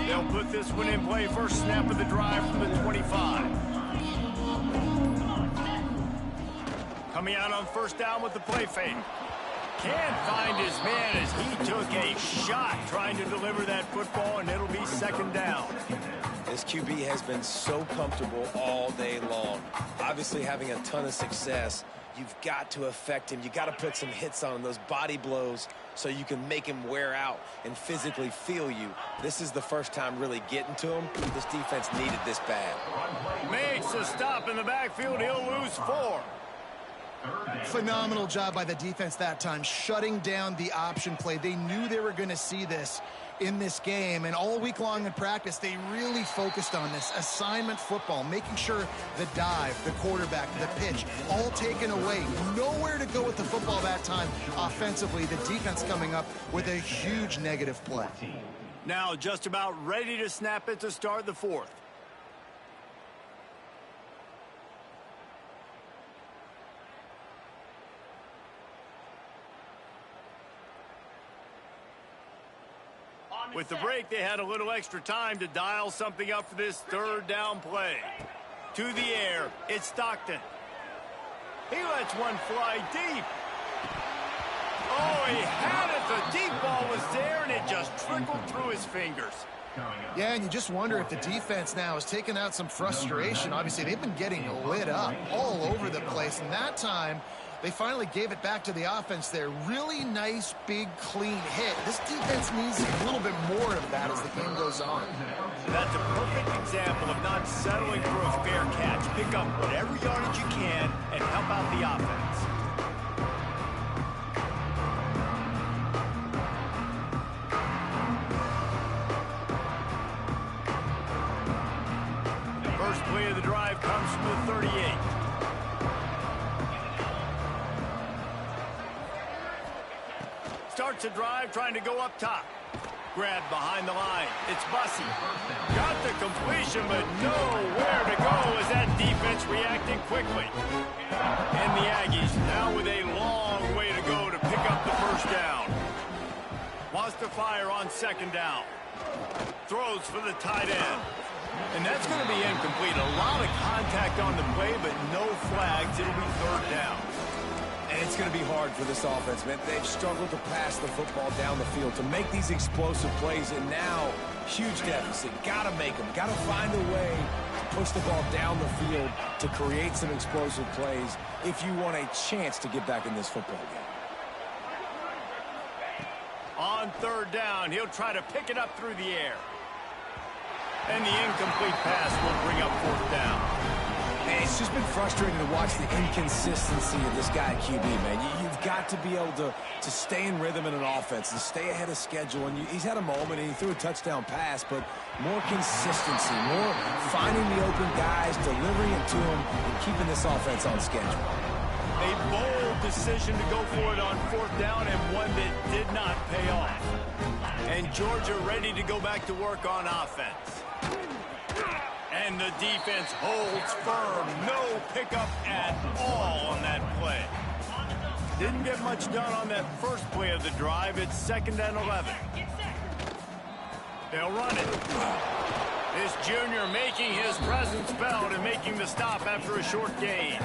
[SPEAKER 1] They'll put this one in play. First snap of the drive from the 25. Coming out on first down with the play fake. Can't find his man as he took a shot trying to deliver that football, and it'll be second down.
[SPEAKER 2] This QB has been so comfortable all day long. Obviously having a ton of success. You've got to affect him. You got to put some hits on him, those body blows, so you can make him wear out and physically feel you. This is the first time really getting to him. This defense needed this bad.
[SPEAKER 1] Makes a stop in the backfield. He'll lose 4.
[SPEAKER 4] Phenomenal job by the defense that time, shutting down the option play. They knew they were going to see this in this game, and all week long in practice, they really focused on this assignment football, making sure the dive, the quarterback, the pitch, all taken away. Nowhere to go with the football that time offensively. The defense coming up with a huge negative play.
[SPEAKER 1] Now just about ready to snap it to start the 4th. With the break, they had a little extra time to dial something up for this third down play. To the air, it's Stockton. He lets one fly deep. Oh, he had it. The deep ball was there, and it just trickled through his fingers.
[SPEAKER 4] Yeah, and you just wonder if the defense now is taking out some frustration. Obviously, they've been getting lit up all over the place, and that time they finally gave it back to the offense there. Really nice, big, clean hit. This defense needs a little bit more of that as the game goes on.
[SPEAKER 1] That's a perfect example of not settling for a fair catch. Pick up whatever yardage you can and help out the offense. First play of the drive comes from the 38. Starts a drive trying to go up top. Grab behind the line. It's Bussey. Got the completion, but nowhere to go as that defense reacted quickly. And the Aggies now with a long way to go to pick up the first down. Wants to fire on second down. Throws for the tight end. And that's going to be incomplete. A lot of contact on the play, but no flags. It'll be third down.
[SPEAKER 3] And it's going to be hard for this offense, man. They've struggled to pass the football down the field to make these explosive plays, and now huge deficit. Got to make them. Got to find a way to push the ball down the field to create some explosive plays if you want a chance to get back in this football game.
[SPEAKER 1] On third down, he'll try to pick it up through the air. And the incomplete pass will bring up fourth down.
[SPEAKER 3] And it's just been frustrating to watch the inconsistency of this guy at QB, man. You've got to be able to stay in rhythm in an offense and stay ahead of schedule. And he's had a moment, and he threw a touchdown pass, but more consistency, more finding the open guys, delivering it to them, and keeping this offense on schedule.
[SPEAKER 1] A bold decision to go for it on fourth down, and one that did not pay off. And Georgia ready to go back to work on offense. And the defense holds firm. No pickup at all on that play. Didn't get much done on that first play of the drive. It's 2nd and 11. They'll run it. This junior making his presence felt and making the stop after a short gain.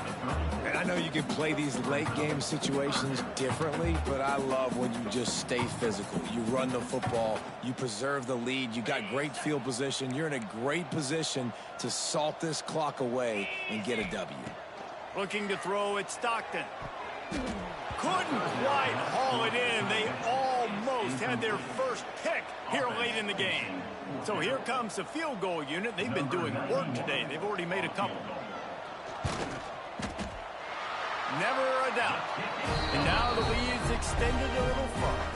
[SPEAKER 3] And I know you can play these late game situations differently, but I love when you just stay physical. You run the football, you preserve the lead, you got great field position, you're in a great position to salt this clock away and get a W.
[SPEAKER 1] Looking to throw at Stockton. Couldn't quite haul it in. They almost had their first pick here late in the game. So here comes the field goal unit. They've been doing work today. They've already made a couple. Never a doubt. And now the lead's extended a little further.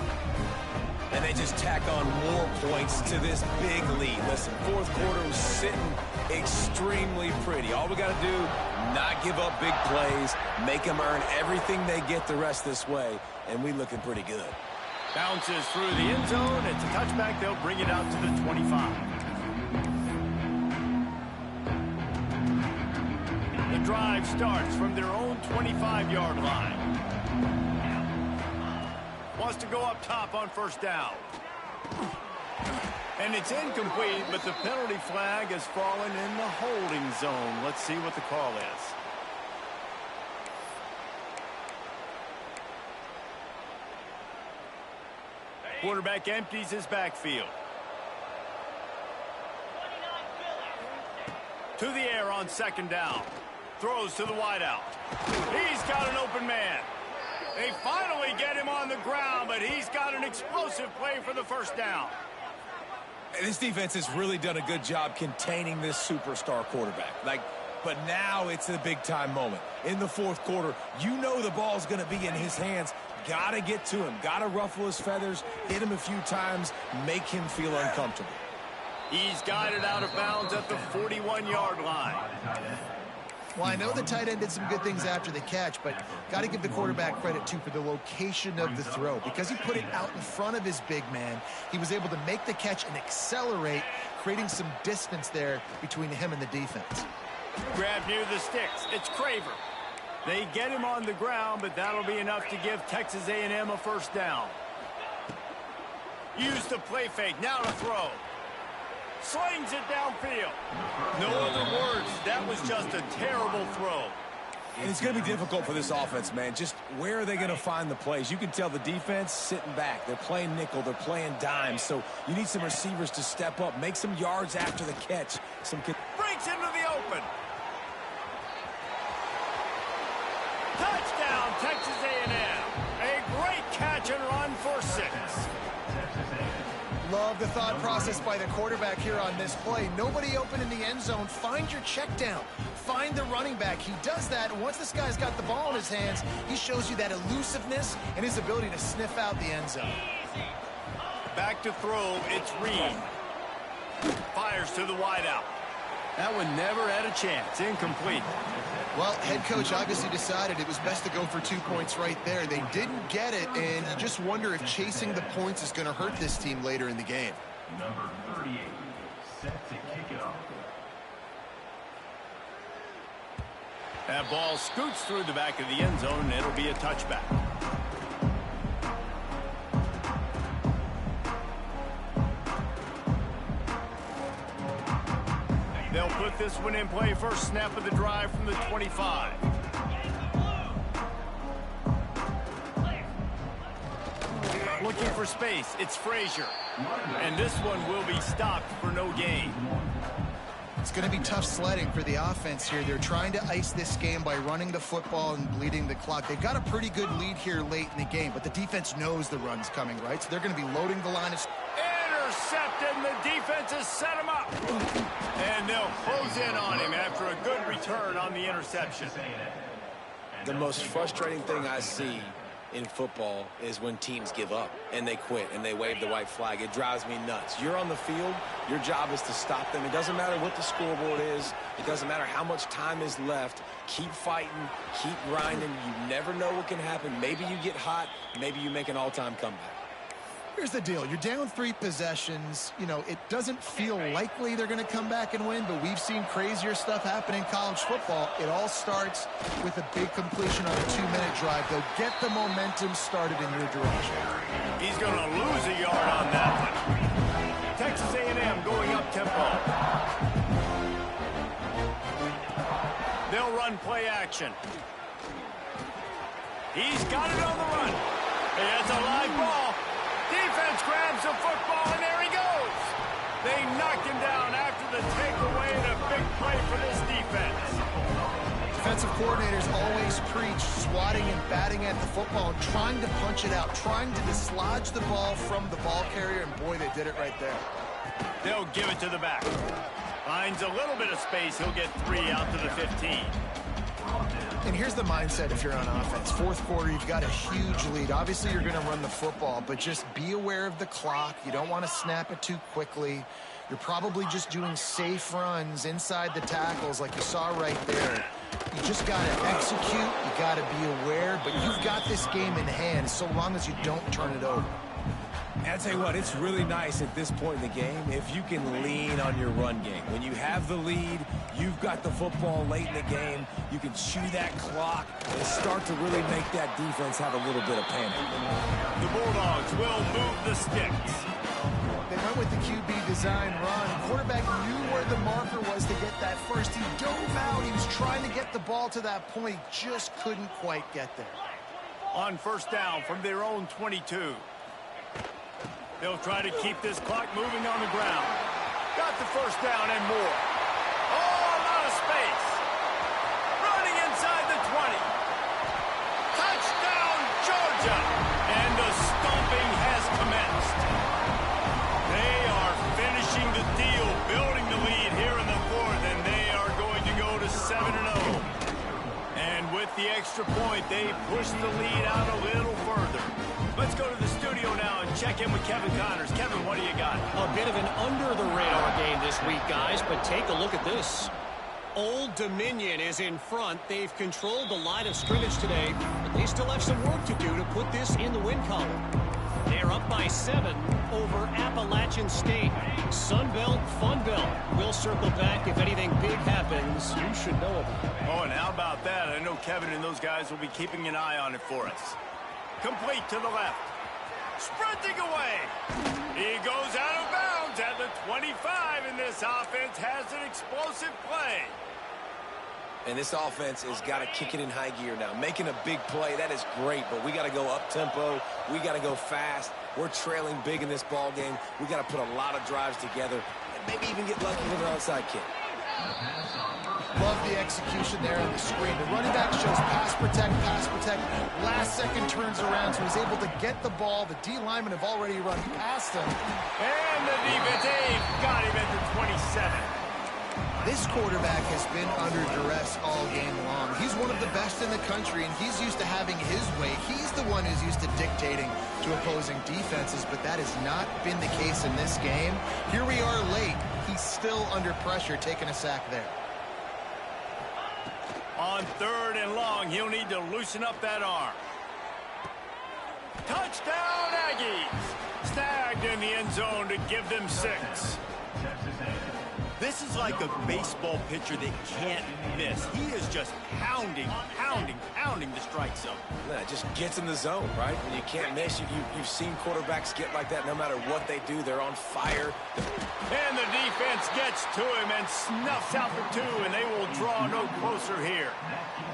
[SPEAKER 3] And they just tack on more points to this big lead. Listen, fourth quarter was sitting extremely pretty. All we got to do, not give up big plays, make them earn everything they get the rest this way, and we looking pretty good.
[SPEAKER 1] Bounces through the end zone. It's a touchback. They'll bring it out to the 25. The drive starts from their own 25-yard line. Wants to go up top on first down. And it's incomplete, but the penalty flag has fallen in the holding zone. Let's see what the call is. Quarterback empties his backfield. To the air on second down. Throws to the wideout. He's got an open man. They finally get him on the ground, but he's got an explosive play for the first down.
[SPEAKER 3] And this defense has really done a good job containing this superstar quarterback. But now it's a big-time moment. In the fourth quarter, you know the ball's going to be in his hands. Got to get to him. Got to ruffle his feathers, hit him a few times, make him feel uncomfortable.
[SPEAKER 1] He's guided out of bounds at the 41-yard line.
[SPEAKER 4] Well, I know the tight end did some good things after the catch, but got to give the quarterback credit, too, for the location of the throw. Because he put it out in front of his big man, he was able to make the catch and accelerate, creating some distance there between him and the defense.
[SPEAKER 1] Grab near the sticks. It's Craver. They get him on the ground, but that'll be enough to give Texas A&M a first down. Use the play fake. Now to throw. Slings it downfield. No other words. That was just a terrible throw.
[SPEAKER 3] And it's going to be difficult for this offense, man. Just where are they going to find the plays? You can tell the defense sitting back. They're playing nickel. They're playing dime. So you need some receivers to step up, make some yards after the catch.
[SPEAKER 1] Breaks into the open. Touchdown, Texas A&M. A great catch and run for 6.
[SPEAKER 4] Love the thought process by the quarterback here on this play. Nobody open in the end zone. Find your check down. Find the running back. He does that, and once this guy's got the ball in his hands, he shows you that elusiveness and his ability to sniff out the end zone.
[SPEAKER 1] Back to throw, it's Reed. Fires to the wideout. That one never had a chance. Incomplete.
[SPEAKER 4] Well, head coach obviously decided it was best to go for 2 points right there. They didn't get it, and you just wonder if chasing the points is going to hurt this team later in the game.
[SPEAKER 6] Number 38, set to kick it off.
[SPEAKER 1] That ball scoots through the back of the end zone, and it'll be a touchback. They'll put this one in play. First snap of the drive from the 25. Looking for space. It's Frazier. And this one will be stopped for no gain.
[SPEAKER 4] It's going to be tough sledding for the offense here. They're trying to ice this game by running the football and bleeding the clock. They've got a pretty good lead here late in the game, but the defense knows the run's coming, right? So they're going to be loading the line of...
[SPEAKER 1] Intercepted, and the defense has set him up. And they'll close in on him after a good return on the interception.
[SPEAKER 2] The most frustrating thing I see in football is when teams give up and they quit and they wave the white flag. It drives me nuts. You're on the field. Your job is to stop them. It doesn't matter what the scoreboard is. It doesn't matter how much time is left. Keep fighting. Keep grinding. You never know what can happen. Maybe you get hot. Maybe you make an all-time comeback.
[SPEAKER 4] Here's the deal. You're down 3 possessions. You know, it doesn't feel likely they're going to come back and win, but we've seen crazier stuff happen in college football. It all starts with a big completion on a 2-minute drive. They'll get the momentum started in your direction.
[SPEAKER 1] He's going to lose a yard on that one. Texas A&M going up tempo. They'll run play action. He's got it on the run. It's a live ball. Defense grabs the football, and there he goes. They knocked him down after the takeaway, and a big play for this defense.
[SPEAKER 4] Defensive coordinators always preach swatting and batting at the football and trying to punch it out, trying to dislodge the ball from the ball carrier, and boy, they did it right there.
[SPEAKER 1] They'll give it to the back. Finds a little bit of space. He'll get 3 out to the 15.
[SPEAKER 4] And here's the mindset if you're on offense. Fourth quarter, you've got a huge lead. Obviously, you're going to run the football, but just be aware of the clock. You don't want to snap it too quickly. You're probably just doing safe runs inside the tackles like you saw right there. You just got to execute. You got to be aware, but you've got this game in hand so long as you don't turn it over.
[SPEAKER 3] And I'll tell you what, it's really nice at this point in the game if you can lean on your run game. When you have the lead, you've got the football late in the game, you can chew that clock and start to really make that defense have a little bit of panic.
[SPEAKER 1] The Bulldogs will move the sticks.
[SPEAKER 4] They went with the QB design run. Quarterback knew where the marker was to get that first. He dove out. He was trying to get the ball to that point. Just couldn't quite get there.
[SPEAKER 1] On first down from their own 22. They'll try to keep this clock moving on the ground. Got the first down and more. Oh, a lot of space. Running inside the 20. Touchdown, Georgia. And the stomping has commenced. They are finishing the deal, building the lead here in the fourth, and they are going to go to 7-0. And with the extra point, they push the lead out a little further. Let's go to the studio now and check in with Kevin Connors. Kevin, what do you got?
[SPEAKER 5] A bit of an under-the-radar game this week, guys, but take a look at this. Old Dominion is in front. They've controlled the line of scrimmage today, but they still have some work to do to put this in the win column. They're up by 7 over Appalachian State. Sunbelt, Funbelt. We'll circle back if anything big happens. You should know about it.
[SPEAKER 1] Oh, and how about that? I know Kevin and those guys will be keeping an eye on it for us. Complete to the left. Sprinting away. He goes out of bounds at the 25, and this offense has an explosive play.
[SPEAKER 2] And this offense has got to kick it in high gear now. Making a big play, that is great, but we got to go up-tempo. We got to go fast. We're trailing big in this ball game. We got to put a lot of drives together and maybe even get lucky with an onside kick.
[SPEAKER 4] Love the execution there on the screen. The running back shows pass protect, pass protect. Last second turns around, so he's able to get the ball. The D linemen have already run past him.
[SPEAKER 1] And the defense got him at the 27.
[SPEAKER 4] This quarterback has been under duress all game long. He's one of the best in the country, and he's used to having his way. He's the one who's used to dictating to opposing defenses, but that has not been the case in this game. Here we are late. He's still under pressure taking a sack there.
[SPEAKER 1] On 3rd and long, he'll need to loosen up that arm. Touchdown, Aggies! Snagged in the end zone to give them 6. This is like a baseball pitcher that can't miss. He is just pounding the strike zone.
[SPEAKER 2] Yeah, just gets in the zone, right? When you can't miss, you've seen quarterbacks get like that no matter what they do. They're on fire.
[SPEAKER 1] And the defense gets to him and snuffs out the 2, and they will draw no closer here.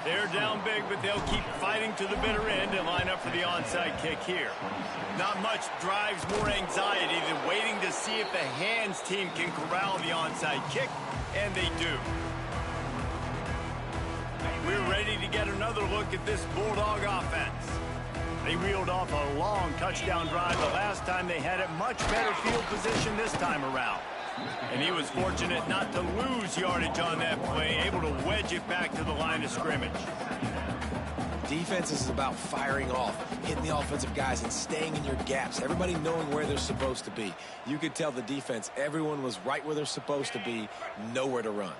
[SPEAKER 1] They're down big, but they'll keep fighting to the bitter end and line up for the onside kick here. Not much drives more anxiety than waiting to see if the hands team can corral the onside kick, and they do. We're ready to get another look at this Bulldog offense. They reeled off a long touchdown drive the last time they had it. Much better field position this time around. And he was fortunate not to lose yardage on that play, able to wedge it back to the line of scrimmage.
[SPEAKER 2] Defense is about firing off, hitting the offensive guys and staying in your gaps. Everybody knowing where they're supposed to be. You could tell the defense, everyone was right where they're supposed to be, nowhere to run.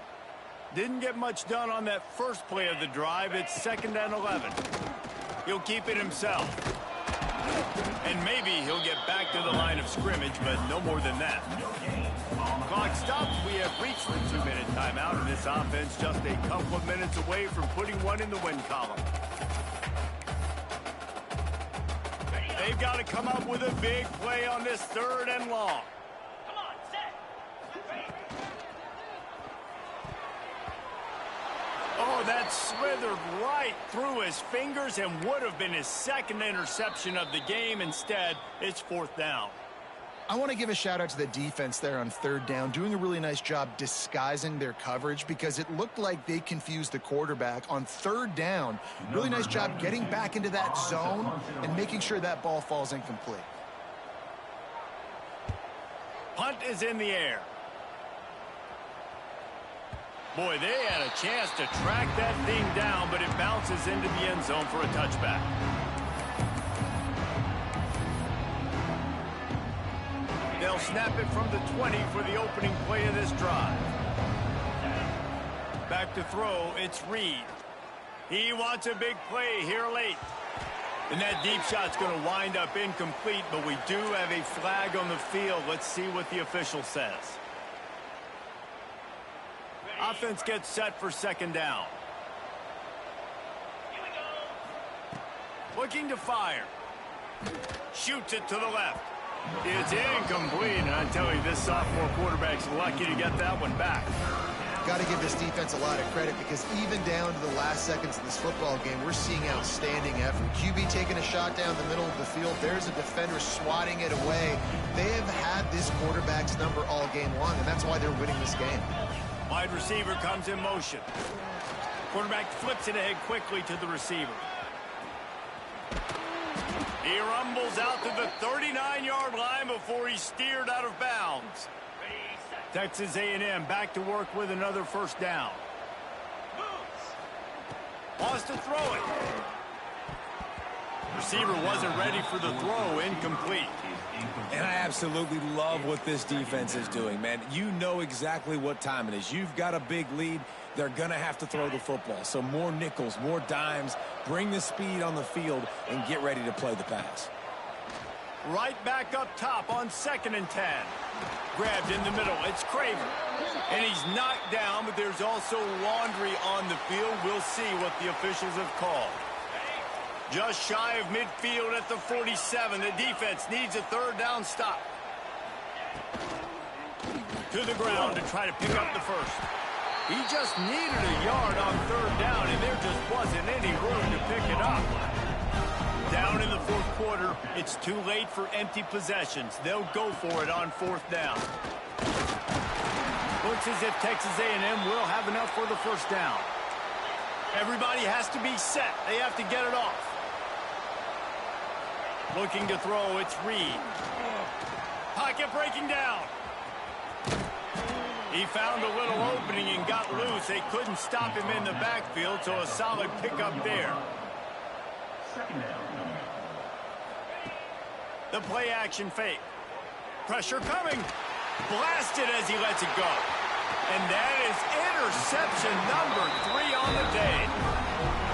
[SPEAKER 1] Didn't get much done on that first play of the drive. It's 2nd and 11. He'll keep it himself. And maybe he'll get back to the line of scrimmage, but no more than that. Clock stops. We have reached the 2-minute timeout, and this offense just a couple of minutes away from putting one in the win column. They've got to come up with a big play on this 3rd and long. Oh, that slithered right through his fingers and would have been his 2nd interception of the game. Instead, it's 4th down.
[SPEAKER 4] I want to give a shout out to the defense there on 3rd down, doing a really nice job disguising their coverage because it looked like they confused the quarterback on 3rd down. Really nice job getting back into that zone and making sure that ball falls incomplete.
[SPEAKER 1] Punt is in the air. Boy, they had a chance to track that thing down, but it bounces into the end zone for a touchback. They'll snap it from the 20 for the opening play of this drive. Back to throw, it's Reed. He wants a big play here late. And that deep shot's going to wind up incomplete, but we do have a flag on the field. Let's see what the official says. Offense gets set for 2nd down. Looking to fire. Shoots it to the left. It's incomplete, and I tell you, this sophomore quarterback's lucky to get that one back.
[SPEAKER 4] Got to give this defense a lot of credit because even down to the last seconds of this football game, we're seeing outstanding effort. QB taking a shot down the middle of the field. There's a defender swatting it away. They have had this quarterback's number all game long, and that's why they're winning this game.
[SPEAKER 1] Wide receiver comes in motion. Quarterback flips it ahead quickly to the receiver. He rumbles out to the 39-yard line before he's steered out of bounds. Texas A&M back to work with another 1st down. Wants to throw it. Receiver wasn't ready for the throw, incomplete.
[SPEAKER 3] And I absolutely love what this defense is doing, man. You know exactly what time it is. You've got a big lead. They're going to have to throw the football. So more nickels, more dimes, bring the speed on the field, and get ready to play the pass.
[SPEAKER 1] Right back up top on 2nd and 10. Grabbed in the middle. It's Craven. And he's knocked down, but there's also Laundry on the field. We'll see what the officials have called. Just shy of midfield at the 47. The defense needs a 3rd down stop. To the ground to try to pick up the 1st. He just needed a yard on 3rd down, and there just wasn't any room to pick it up. Down in the 4th quarter, it's too late for empty possessions. They'll go for it on 4th down. Looks as if Texas A&M will have enough for the 1st down. Everybody has to be set. They have to get it off. Looking to throw, it's Reed. Pocket breaking down. He found a little opening and got loose. They couldn't stop him in the backfield, so a solid pickup there. The play action fake. Pressure coming. Blasted as he lets it go. And that is interception number 3 on the day.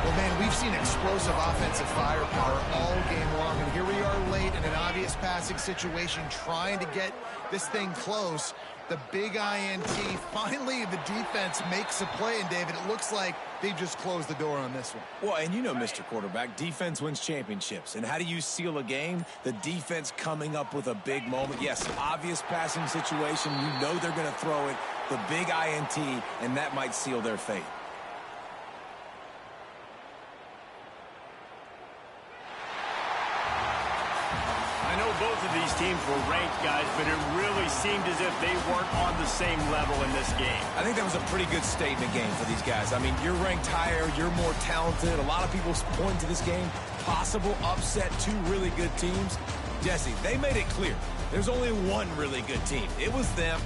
[SPEAKER 4] Well, man, we've seen explosive offensive firepower all game long, and here we are late in an obvious passing situation trying to get this thing close. The big INT, finally the defense makes a play, and David, it looks like they just closed the door on this one.
[SPEAKER 3] Well, and you know, Mr. Quarterback, defense wins championships. And how do you seal a game? The defense coming up with a big moment. Yes, obvious passing situation. You know they're going to throw it. The big INT, and that might seal their fate.
[SPEAKER 1] I know both of these teams were ranked, guys, but it really seemed as if they weren't on the same level in this game.
[SPEAKER 3] I think that was a pretty good statement game for these guys. I mean, you're ranked higher, you're more talented. A lot of people point to this game, possible upset, 2 really good teams. Jesse, they made it clear. There's only one really good team. It was them.